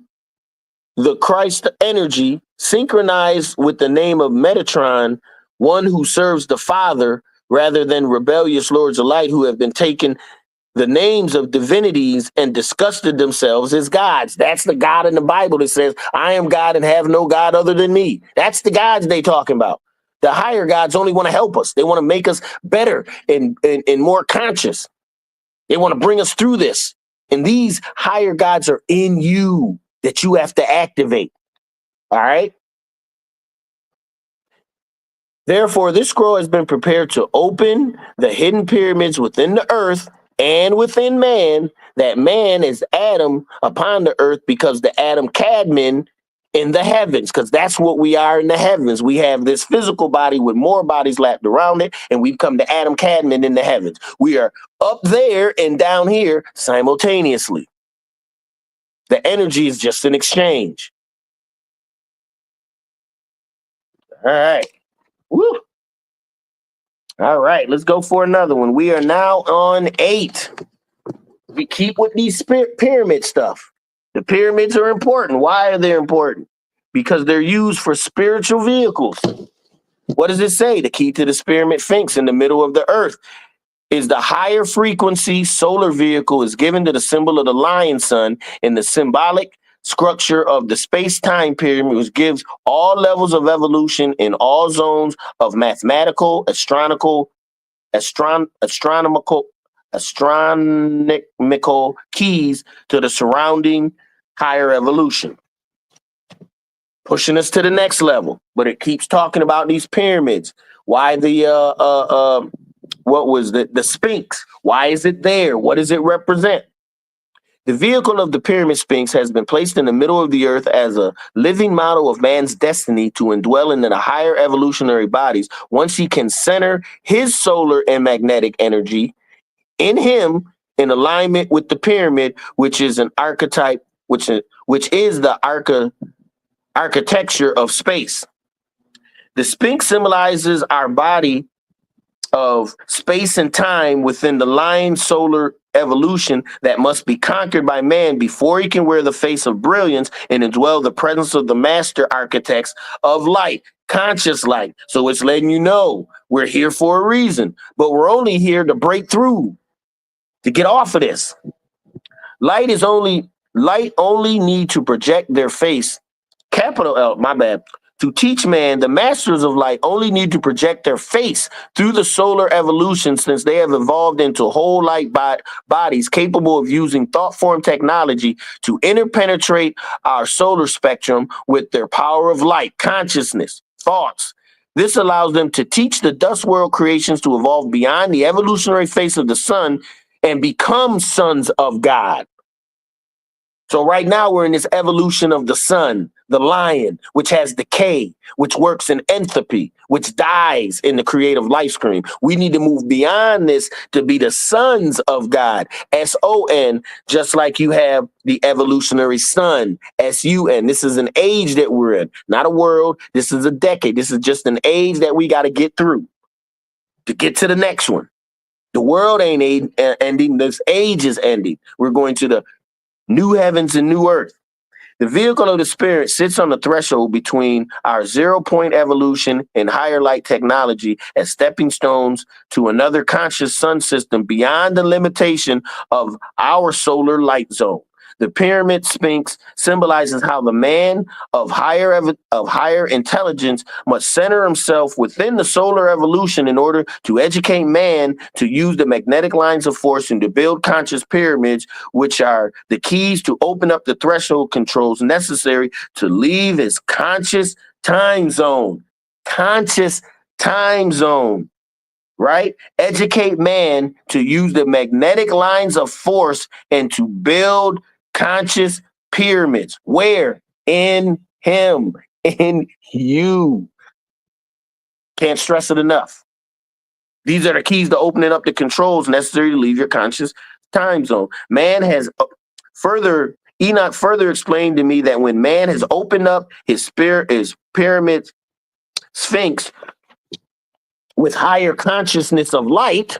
the Christ energy, synchronized with the name of Metatron, one who serves the Father rather than rebellious lords of light who have been taken the names of divinities and disgusted themselves as gods. That's the God in the Bible that says, I am God and have no God other than me. That's the gods they talking about. The higher gods only want to help us. They want to make us better and more conscious. They want to bring us through this. And these higher gods are in you that you have to activate. All right? Therefore, this scroll has been prepared to open the hidden pyramids within the earth and within man, that man is Adam upon the earth because the Adam Cadman in the heavens, because that's what we are in the heavens. We have this physical body with more bodies lapped around it, and we've come to Adam Cadman in the heavens. We are up there and down here simultaneously. The energy is just an exchange. All right. Woo. All right, let's go for another one. We are now on 8. We keep with these pyramid stuff. The pyramids are important. Why are they important? Because they're used for spiritual vehicles. What does it say? The key to the pyramid sphinx in the middle of the earth is the higher frequency solar vehicle is given to the symbol of the lion sun in the symbolic structure of the space-time pyramid, which gives all levels of evolution in all zones of mathematical, astronomical keys to the surrounding higher evolution, pushing us to the next level. But it keeps talking about these pyramids. Why the what was the Sphinx? Why is it there? What does it represent? The vehicle of the pyramid Sphinx has been placed in the middle of the earth as a living model of man's destiny to indwell into the higher evolutionary bodies once he can center his solar and magnetic energy in him in alignment with the pyramid, which is an archetype, which is the architecture of space. The Sphinx symbolizes our body of space and time within the line solar evolution that must be conquered by man before he can wear the face of brilliance and indwell the presence of the master architects of light, conscious light. So it's letting you know we're here for a reason, but we're only here to break through, to get off of this. Light only need to project their face, capital L, my bad. To teach man, the masters of light only need to project their face through the solar evolution, since they have evolved into whole light bodies capable of using thought form technology to interpenetrate our solar spectrum with their power of light, consciousness, thoughts. This allows them to teach the dust world creations to evolve beyond the evolutionary face of the sun and become sons of God. So right now we're in this evolution of the sun, The lion, which has decay, which works in entropy, which dies in the creative life stream. We need to move beyond this to be the sons of God, S-O-N, just like you have the evolutionary sun, S-U-N. This is an age that we're in, not a world. This is a decade. This is just an age that we got to get through to get to the next one. The world ain't ending. This age is ending. We're going to the new heavens and new earth. The vehicle of the spirit sits on the threshold between our 0 point evolution and higher light technology as stepping stones to another conscious sun system beyond the limitation of our solar light zone. The pyramid sphinx symbolizes how the man of higher intelligence must center himself within the solar evolution in order to educate man to use the magnetic lines of force and to build conscious pyramids, which are the keys to open up the threshold controls necessary to leave his conscious time zone. Conscious time zone. Right? Educate man to use the magnetic lines of force and to build conscious pyramids. Where? In him, in you. Can't stress it enough. These are the keys to opening up the controls necessary to leave your conscious time zone. Enoch further explained to me that when man has opened up his pyramid sphinx with higher consciousness of light,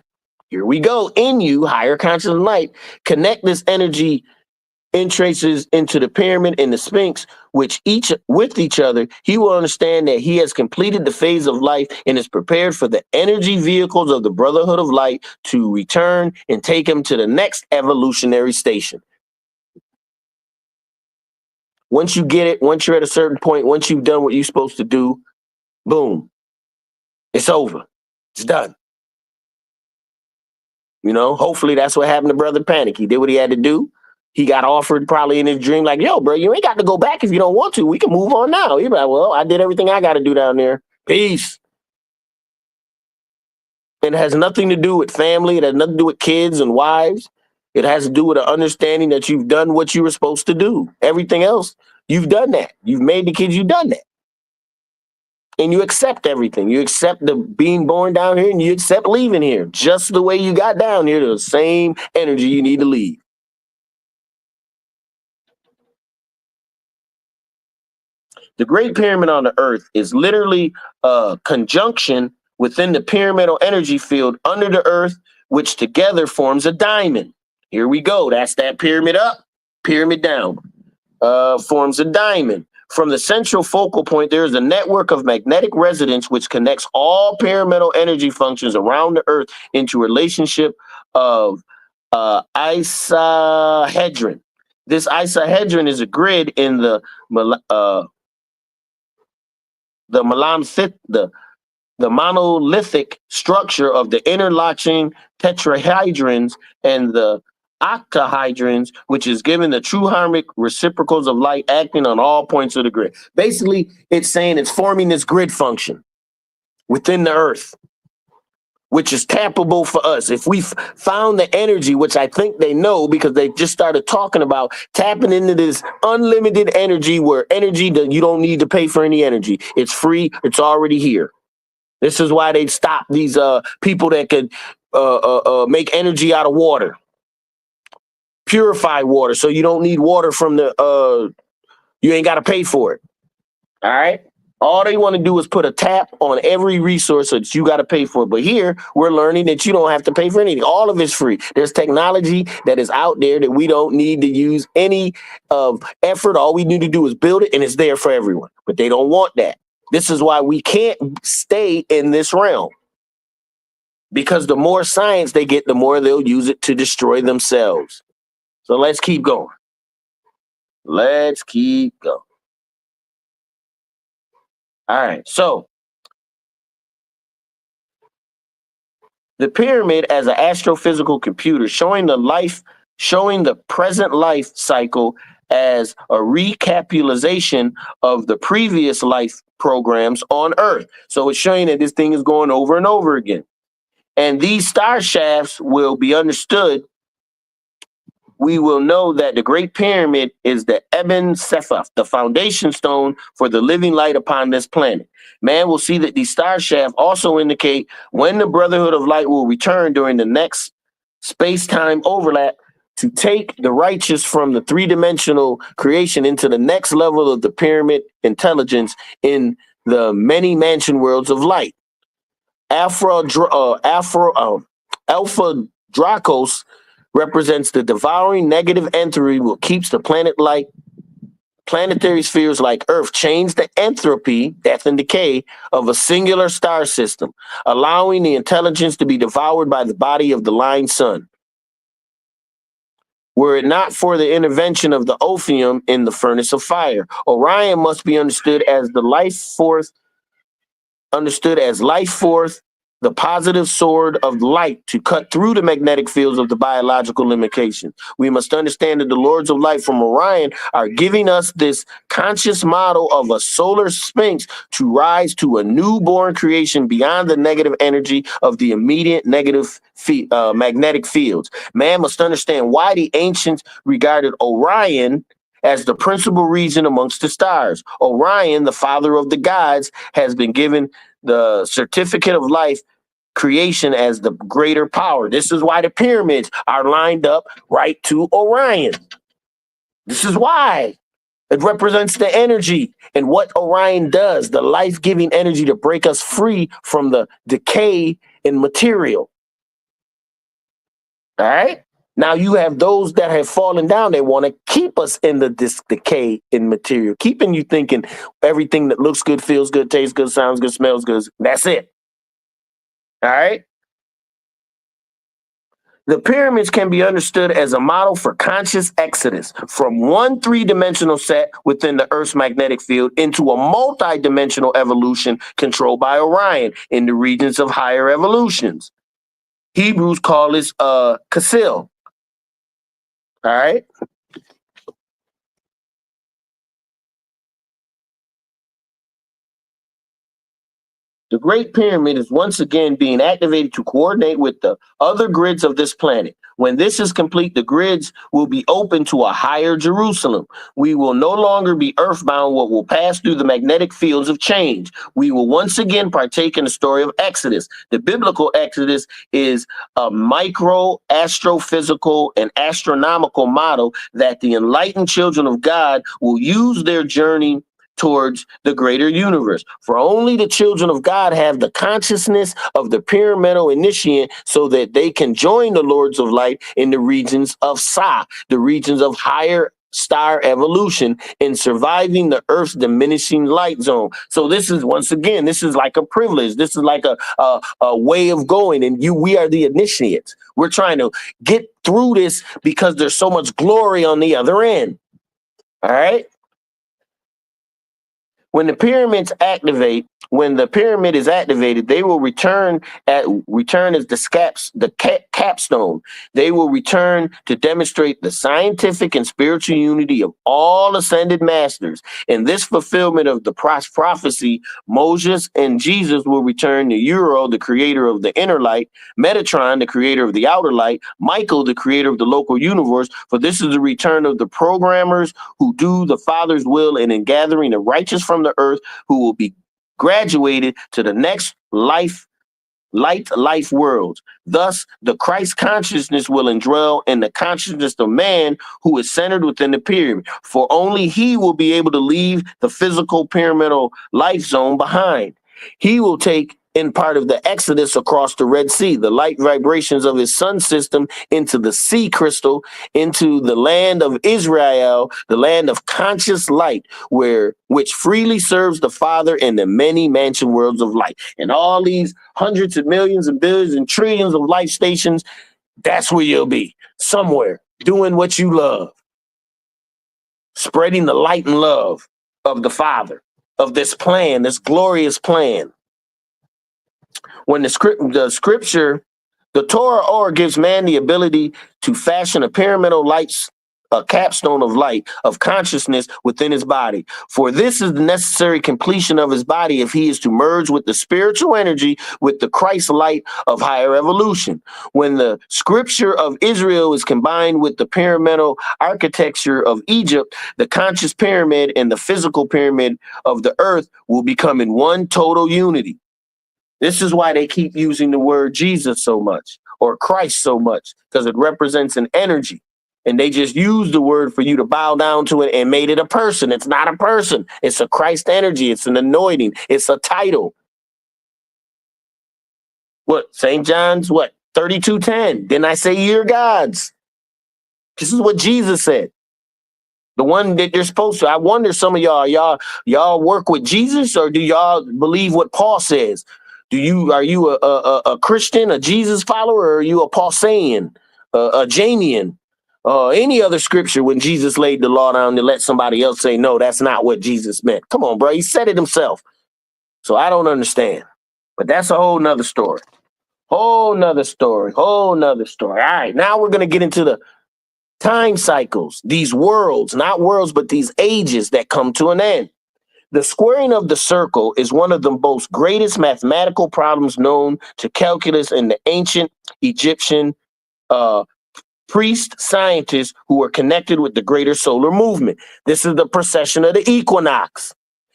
here we go, in you, higher consciousness of light, connect this energy traces into the pyramid and the sphinx, which with each other, he will understand that he has completed the phase of life and is prepared for the energy vehicles of the Brotherhood of Light to return and take him to the next evolutionary station. Once you get it, once you're at a certain point, once you've done what you're supposed to do, boom, it's over. It's done. You know, hopefully that's what happened to Brother Panic. He did what he had to do. He got offered probably in his dream, like, yo, bro, you ain't got to go back if you don't want to. We can move on now. He's like, well, I did everything I got to do down there. Peace. It has nothing to do with family. It has nothing to do with kids and wives. It has to do with an understanding that you've done what you were supposed to do. Everything else, you've done that. You've made the kids, you've done that. And you accept everything. You accept the being born down here and you accept leaving here. Just the way you got down here, the same energy you need to leave. The Great Pyramid on the Earth is literally a conjunction within the pyramidal energy field under the Earth, which together forms a diamond. Here we go. That's that pyramid up, pyramid down. Forms a diamond. From the central focal point, there is a network of magnetic resonance which connects all pyramidal energy functions around the Earth into a relationship of isahedron. This isahedron is a grid in the monolithic structure of the interlocking tetrahedrons and the octahedrons, which is given the true harmonic reciprocals of light acting on all points of the grid. Basically, it's saying it's forming this grid function within the Earth, which is tappable for us. If we found the energy, which I think they know because they just started talking about tapping into this unlimited energy where energy that you don't need to pay for any energy. It's free. It's already here. This is why they stop these people that could make energy out of water, purify water, so you don't need water from you ain't got to pay for it. All right. All they want to do is put a tap on every resource that you got to pay for. But here we're learning that you don't have to pay for anything. All of it's free. There's technology that is out there that we don't need to use any effort. All we need to do is build it and it's there for everyone. But they don't want that. This is why we can't stay in this realm. Because the more science they get, the more they'll use it to destroy themselves. So let's keep going. Let's keep going. All right, so the pyramid as an astrophysical computer showing the present life cycle as a recapitalization of the previous life programs on Earth. So it's showing that this thing is going over and over again. And these star shafts will be understood we will know that the Great Pyramid is the Eben Sephah, the foundation stone for the living light upon this planet. Man will see that these star shafts also indicate when the Brotherhood of Light will return during the next space-time overlap to take the righteous from the three-dimensional creation into the next level of the pyramid intelligence in the many mansion worlds of light. Alpha Dracos represents the devouring negative entropy which keeps the planet light. Planetary spheres like Earth change the entropy, death and decay, of a singular star system, allowing the intelligence to be devoured by the body of the lying sun. Were it not for the intervention of the Ophium in the furnace of fire, Orion must be understood as life force, the positive sword of light to cut through the magnetic fields of the biological limitation. We must understand that the Lords of Light from Orion are giving us this conscious model of a solar sphinx to rise to a newborn creation beyond the negative energy of the immediate negative magnetic fields. Man must understand why the ancients regarded Orion as the principal region amongst the stars. Orion, the father of the gods, has been given the certificate of life creation as the greater power. This is why the pyramids are lined up right to Orion. This is why. It represents the energy and what Orion does, the life-giving energy to break us free from the decay in material. All right? Now you have those that have fallen down. They want to keep us in this decay in material, keeping you thinking everything that looks good, feels good, tastes good, sounds good, smells good. That's it. All right. The pyramids can be understood as a model for conscious exodus from one three-dimensional set within the Earth's magnetic field into a multi-dimensional evolution controlled by Orion in the regions of higher evolutions. Hebrews call this Kasil. All right. The Great Pyramid is once again being activated to coordinate with the other grids of this planet. When this is complete, the grids will be open to a higher Jerusalem. We will no longer be earthbound, what will pass through the magnetic fields of change. We will once again partake in the story of Exodus. The biblical Exodus is a micro, astrophysical, and astronomical model that the enlightened children of God will use their journey towards the greater universe. For only the children of God have the consciousness of the pyramidal initiate so that they can join the Lords of Light in the regions of Sa, the regions of higher star evolution in surviving the Earth's diminishing light zone. So this is, once again, this is like a privilege. This is like a way of going, and we are the initiates. We're trying to get through this because there's so much glory on the other end. All right. When the pyramids activate, when the pyramid is activated, they will return as the capstone. They will return to demonstrate the scientific and spiritual unity of all ascended masters. In this fulfillment of the prophecy, Moses and Jesus will return to Uriel, the creator of the inner light, Metatron, the creator of the outer light, Michael, the creator of the local universe. For this is the return of the programmers who do the Father's will, and in gathering the righteous from the earth who will be graduated to the next life world. Thus, the Christ consciousness will indwell in the consciousness of man who is centered within the pyramid. For only he will be able to leave the physical pyramidal life zone behind. He will take in part of the exodus across the Red Sea, the light vibrations of his sun system into the sea crystal, into the land of Israel, the land of conscious light, which freely serves the Father in the many mansion worlds of light. And all these hundreds of millions and billions and trillions of life stations, that's where you'll be, somewhere, doing what you love, spreading the light and love of the Father, of this plan, this glorious plan. When the scripture, the Torah gives man the ability to fashion a pyramidal light a capstone of light, of consciousness within his body. For this is the necessary completion of his body if he is to merge with the spiritual energy, with the Christ light of higher evolution. When the scripture of Israel is combined with the pyramidal architecture of Egypt, the conscious pyramid and the physical pyramid of the earth will become in one total unity. This is why they keep using the word Jesus so much, or Christ so much, because it represents an energy. And they just use the word for you to bow down to it and made it a person. It's not a person. It's a Christ energy. It's an anointing. It's a title. What? St. John's, what? 32:10. Didn't I say you're God's? This is what Jesus said. The one that you're supposed to. I wonder some of y'all work with Jesus, or do y'all believe what Paul says? Are you a Christian, a Jesus follower, or are you a Paulian, a Jamian, any other scripture when Jesus laid the law down to let somebody else say, no, that's not what Jesus meant? Come on, bro. He said it himself. So I don't understand. But that's a whole nother story. Whole nother story. All right, now we're going to get into the time cycles, these worlds, not worlds, but these ages that come to an end. The squaring of the circle is one of the most greatest mathematical problems known to calculus and the ancient Egyptian priest scientists who were connected with the greater solar movement. This is the precession of the equinox.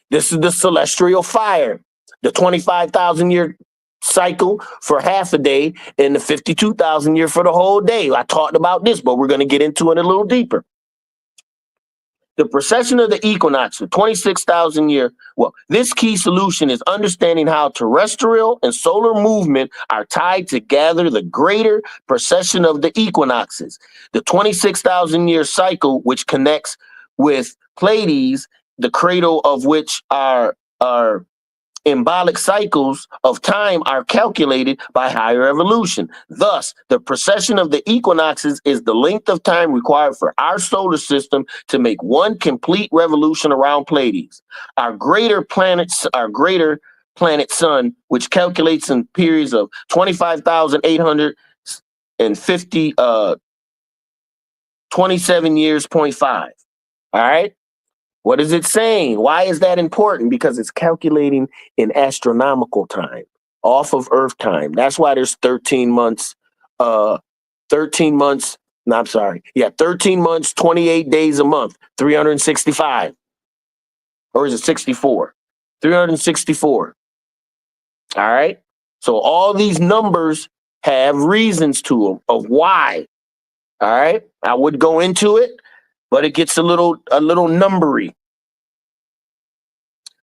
This is the celestial fire, the 25,000 year cycle for half a day and the 52,000 year for the whole day. I talked about this, but we're going to get into it a little deeper. The precession of the equinox, the 26,000 year. Well, this key solution is understanding how terrestrial and solar movement are tied to gather the greater precession of the equinoxes. The 26,000 year cycle, which connects with Pleiades, the cradle of which are embolic cycles of time are calculated by higher evolution. Thus, the precession of the equinoxes is the length of time required for our solar system to make one complete revolution around Pleiades. Our greater planet sun, which calculates in periods of 25,850 27 years, 0.5. All right. What is it saying? Why is that important? Because it's calculating in astronomical time, off of Earth time. That's why there's 13 months, 13 months, 28 days a month, 365. Or is it 64? 364. All right. So all these numbers have reasons to them of why. All right. I would go into it, but it gets a little numbery.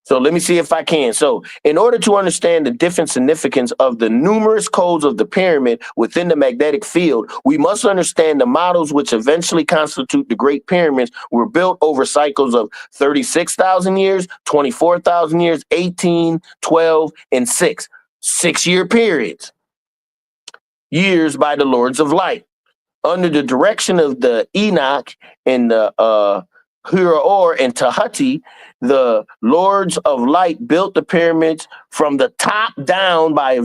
So let me see if I can. So in order to understand the different significance of the numerous codes of the pyramid within the magnetic field, we must understand the models which eventually constitute the Great Pyramids were built over cycles of 36,000 years, 24,000 years, 18, 12, and 6. 6-year periods. Years by the Lords of Light. Under the direction of the Enoch and the Huraor and Tahati, the Lords of Light built the pyramids from the top down by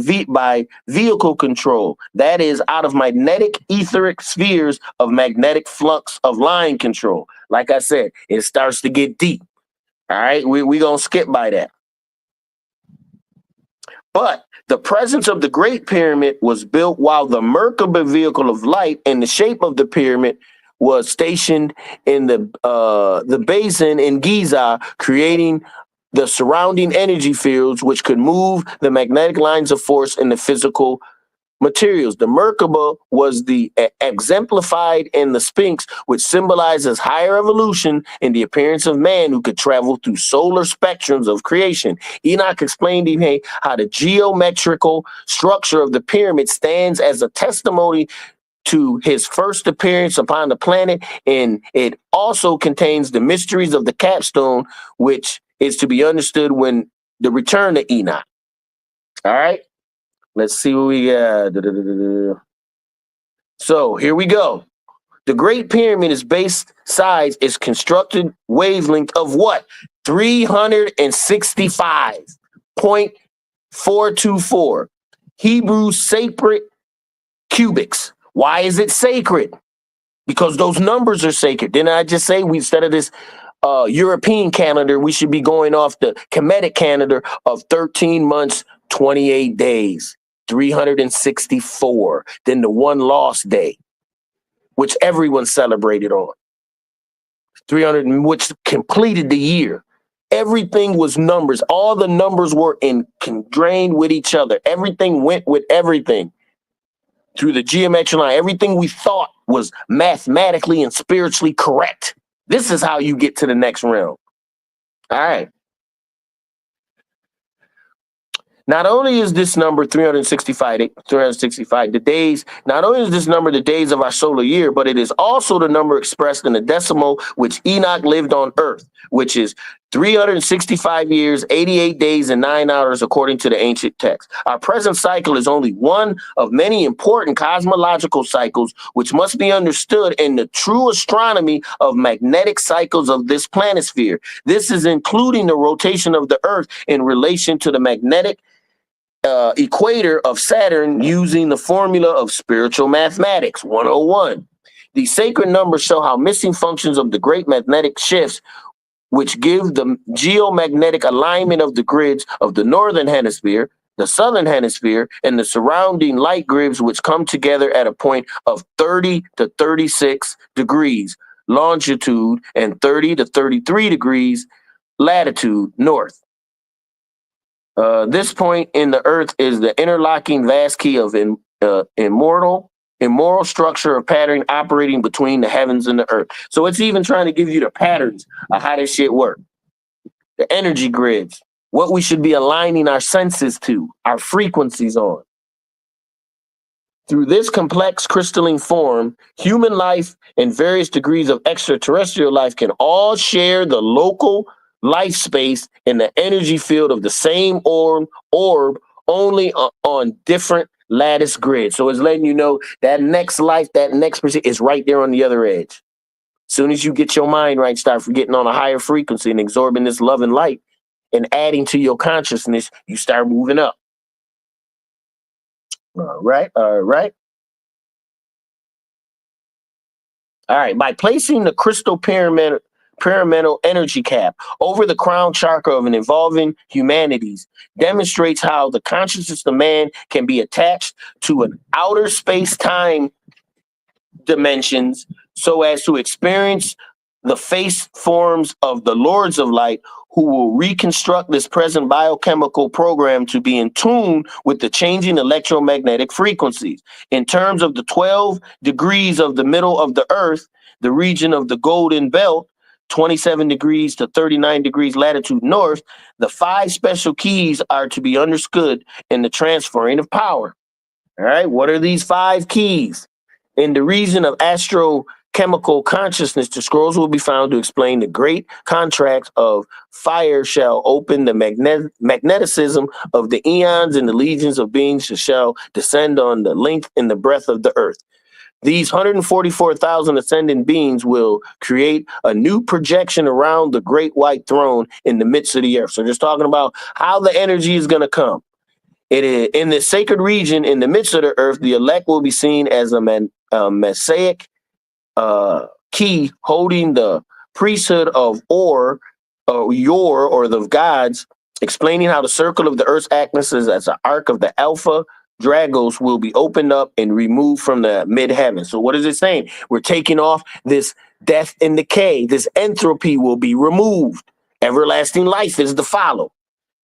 vehicle control. That is, out of magnetic etheric spheres of magnetic flux of line control. Like I said, it starts to get deep. All right, we're going to skip by that. But the presence of the Great Pyramid was built while the Merkaba vehicle of light and the shape of the pyramid was stationed in the basin in Giza, creating the surrounding energy fields which could move the magnetic lines of force in the physical materials. The Merkaba was the exemplified in the Sphinx, which symbolizes higher evolution in the appearance of man who could travel through solar spectrums of creation. Enoch explained to me how the geometrical structure of the pyramid stands as a testimony to his first appearance upon the planet, and it also contains the mysteries of the capstone, which is to be understood when the return to Enoch. All right. Let's see what we got. So here we go. The Great Pyramid is base size is constructed wavelength of what? 365.424 Hebrew sacred cubics. Why is it sacred? because those numbers are sacred. Didn't I just say instead of this European calendar, we should be going off the Kemetic calendar of 13 months, 28 days, 364. Then the one lost day, which everyone celebrated on. 300, which completed the year. Everything was numbers. All the numbers were conjoined with each other. Everything went with everything through the geometric line. Everything we thought was mathematically and spiritually correct. This is how you get to the next realm. All right. Not only is this number 365, the days, not only is this number the days of our solar year, but it is also the number expressed in the decimal which Enoch lived on earth, which is 365 years, 88 days, and 9 hours, according to the ancient text. Our present cycle is only one of many important cosmological cycles, which must be understood in the true astronomy of magnetic cycles of this planisphere. This is including the rotation of the earth in relation to the magnetic equator of Saturn using the formula of spiritual mathematics 101. The sacred numbers show how missing functions of the great magnetic shifts, which give the geomagnetic alignment of the grids of the northern hemisphere, the southern hemisphere, and the surrounding light grids, which come together at a point of 30 to 36 degrees longitude and 30 to 33 degrees latitude north. This point in the earth is the interlocking vast key of immoral structure of pattern operating between the heavens and the earth. So it's even trying to give you the patterns of how this shit works. The energy grids, what we should be aligning our senses to, our frequencies on. Through this complex crystalline form, human life and various degrees of extraterrestrial life can all share the local life space in the energy field of the same orb only on different lattice grids. So it's letting you know that next life, that next person is right there on the other edge. As soon as you get your mind right, start getting on a higher frequency and absorbing this love and light and adding to your consciousness, you start moving up. All right. All right. By placing the crystal pyramidal energy cap over the crown chakra of an evolving humanities demonstrates how the consciousness of man can be attached to an outer space-time dimensions so as to experience the face forms of the Lords of Light, who will reconstruct this present biochemical program to be in tune with the changing electromagnetic frequencies. In terms of the 12 degrees of the middle of the earth, the region of the Golden Belt, 27 degrees to 39 degrees latitude north, the 5 special keys are to be understood in the transferring of power. All right, what are these 5 keys? In the region of astrochemical consciousness, the scrolls will be found to explain the great contracts of fire shall open the magneticism of the eons, and the legions of beings shall descend on the length and the breadth of the earth. These 144,000 ascending beings will create a new projection around the great white throne in the midst of the earth. So just talking about how the energy is going to come. It is in the sacred region in the midst of the earth. The elect will be seen as a messianic key holding the priesthood of or the gods, explaining how the circle of the earth's axis as an arc of the Alpha Dragos will be opened up and removed from the mid-heaven. So what is it saying? We're taking off this death and decay. This entropy will be removed. Everlasting life is to follow.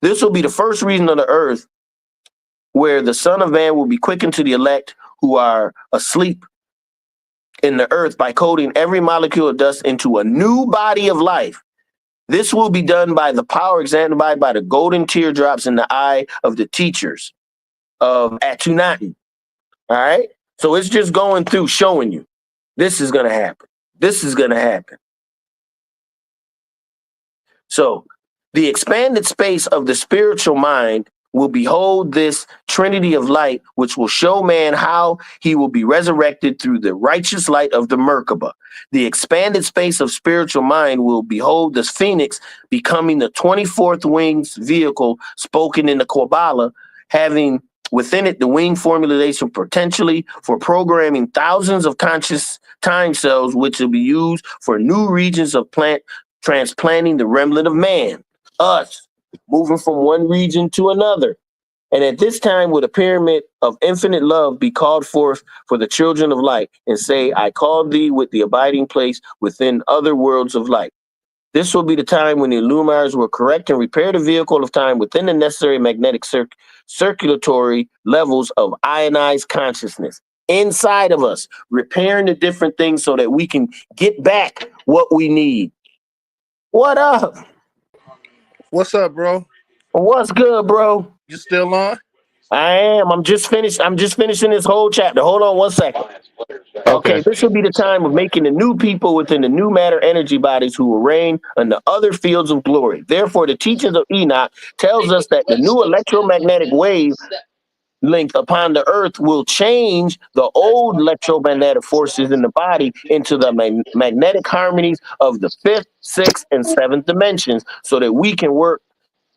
This will be the first region of the earth where the Son of Man will be quickened to the elect who are asleep in the earth by coding every molecule of dust into a new body of life. This will be done by the power exemplified by the golden teardrops in the eye of the teachers of Atunati. All right. So it's just going through showing you this is going to happen. This is going to happen. So the expanded space of the spiritual mind will behold this trinity of light, which will show man how he will be resurrected through the righteous light of the Merkaba. The expanded space of spiritual mind will behold this phoenix becoming the 24th wings vehicle spoken in the Kabbalah, having Within it, the wing formulation potentially for programming thousands of conscious time cells, which will be used for new regions of plant transplanting the remnant of man, us, moving from one region to another. And at this time, would a pyramid of infinite love be called forth for the children of light, and say, I called thee with the abiding place within other worlds of light. This will be the time when the Illumars will correct and repair the vehicle of time within the necessary magnetic circulatory levels of ionized consciousness inside of us, repairing the different things so that we can get back what we need. What up? What's up, bro? What's good, bro? You still on? I am. I'm just finishing this whole chapter. Hold on one second. Okay, Okay. this will be the time of making the new people within the new matter energy bodies who will reign in the other fields of glory. Therefore, the teachings of Enoch tells us that the new electromagnetic wave length upon the earth will change the old electromagnetic forces in the body into the magnetic harmonies of the fifth, sixth, and seventh dimensions so that we can work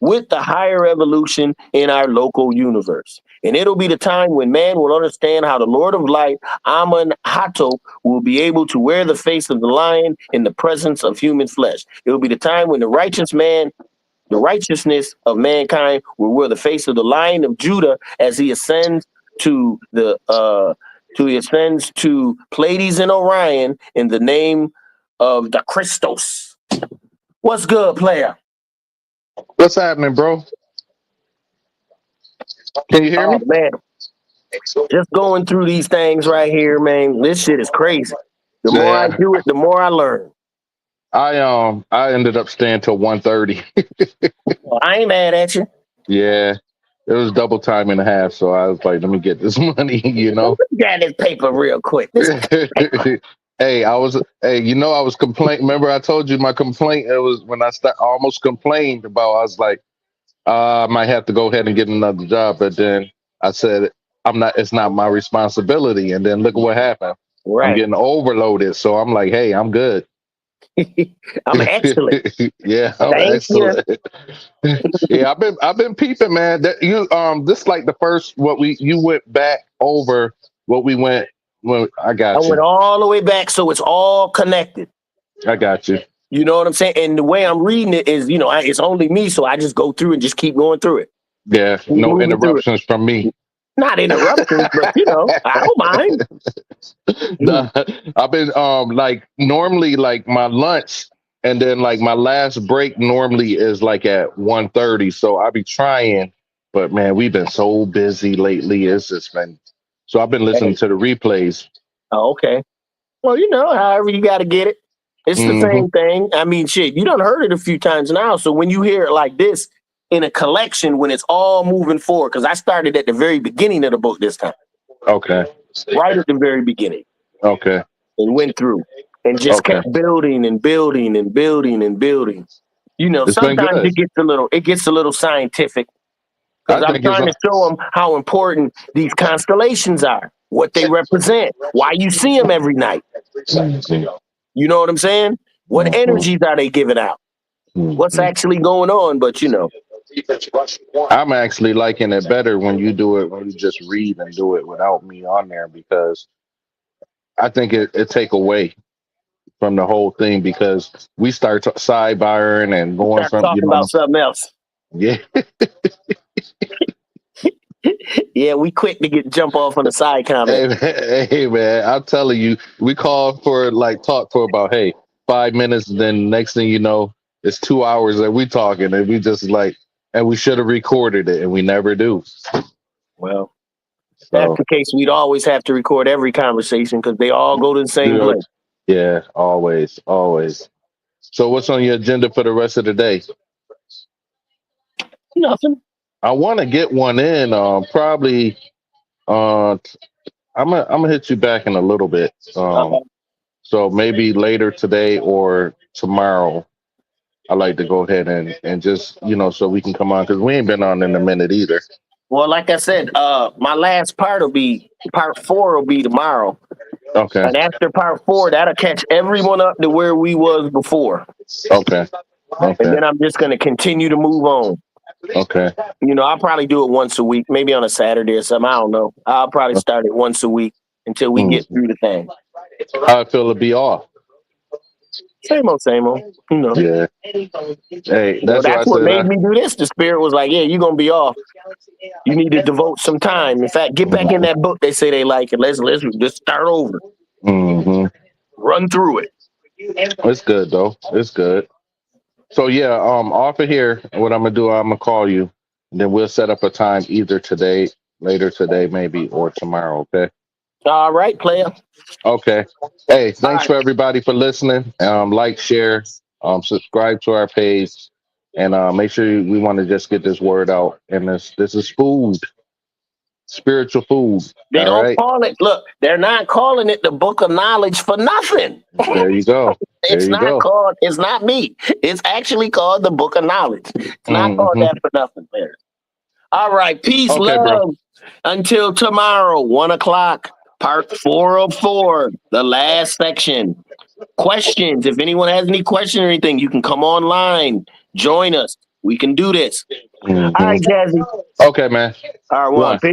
with the higher evolution in our local universe. And it'll be the time when man will understand how the Lord of Light, Amun Hato, will be able to wear the face of the lion in the presence of human flesh. It will be the time when the righteous man, the righteousness of mankind, will wear the face of the Lion of Judah as he ascends to Pleiades and Orion in the name of the Christos. What's good, player? What's happening, bro? Can you hear Oh me? man, just going through these things right here, man. This shit is crazy. The more I Yeah. do it, the more I learn. I ended up staying till 1:30. Well, I ain't mad at you. Yeah. It was double time and a half, so I was like, let me get this money, Got this paper real quick. This paper. Hey, I was complaining. Remember I told you my complaint, it was when I almost complained about, I was like, I might have to go ahead and get another job, but then I said it's not my responsibility, and then look what happened. I'm Right. getting overloaded, so I'm like, hey, I'm good. I'm excellent. Yeah, I'm Thank you. excellent. Yeah, I've been peeping, man. That this like the first you went back over what we went when I I got went you. all the way back, so it's all connected. I got you. You know what I'm saying? And the way I'm reading it is, it's only me, so I just go through and just keep going through it. Yeah, Keep no moving through it. interruptions from me. Not interruptions, but I don't mind. I've been like normally like my lunch and then like my last break normally is like at 1:30. So I be trying, but man, we've been so busy lately. It's just been so I've been listening Hey. to the replays. Oh, okay. Well, however you got to get it. It's the Hmm. same thing. I mean, shit, you done heard it a few times now. So when you hear it like this in a collection, when it's all moving forward, because I started at the very beginning of the book this time, Okay. right at the very beginning, Okay. and went through and just Okay. kept building and building and building and building. It's been Sometimes good. it gets a little scientific because I I'm think it's trying to show them how important these constellations are, what they represent, why you see them every night. You know what I'm saying? What energies are they giving out? What's actually going on? But I'm actually liking it better when you do it when you just read and do it without me on there because I think it take away from the whole thing because we start sidebarring and going start from talking about something else. yeah. Yeah, we quick to jump off on the side comment. Hey man, I'm telling you, we call for like talk for about 5 minutes, then next thing you know, it's 2 hours that we talking and we just like and we should have recorded it and we never do. Well, if that's So the case, we'd always have to record every conversation because they all go to the same place. yeah, always, always. So what's on your agenda for the rest of the day? Nothing. I want to get one in. Probably. I'm gonna hit you back in a little bit. So maybe later today or tomorrow. I like to go ahead and just so we can come on because we ain't been on in a minute either. Well, like I said, my last part will be tomorrow. Okay. And after part 4, that'll catch everyone up to where we was before. Okay. And then I'm just gonna continue to move on. Okay. You know, I'll probably do it once a week, maybe on a Saturday or something. I don't know. I'll probably start it once a week until we get Mm. through the thing. How I feel to be off. Same old, same old. You know. Yeah. Hey, You know, that's why I that's what said made I. me do this. The spirit was like, yeah, you're gonna be off. You need to devote some time. In fact, get back in that book they say they like and let's just start over. Mm-hmm. Run through it. It's good though. It's good. So yeah, off of here, what I'm gonna do, I'm gonna call you. Then we'll set up a time either today, later today, maybe, or tomorrow. Okay. All right, player. Okay. Hey, All thanks right. for everybody for listening. Like, share, subscribe to our page, and make sure we want to just get this word out. And this is food, spiritual food. They All don't right. call it, look, they're not calling it the book of knowledge for nothing. There you go. There It's you not go. called, it's not me. It's actually called the book of knowledge. It's not called Hmm. that for nothing, player. All right. Peace, Okay, bro. love. Until tomorrow, 1 o'clock, part 4 of 4, the last section. Questions. If anyone has any question or anything, you can come online, join us. We can do this. All Hmm. right, Jazzy. Okay, man. All right, one. One. Peace.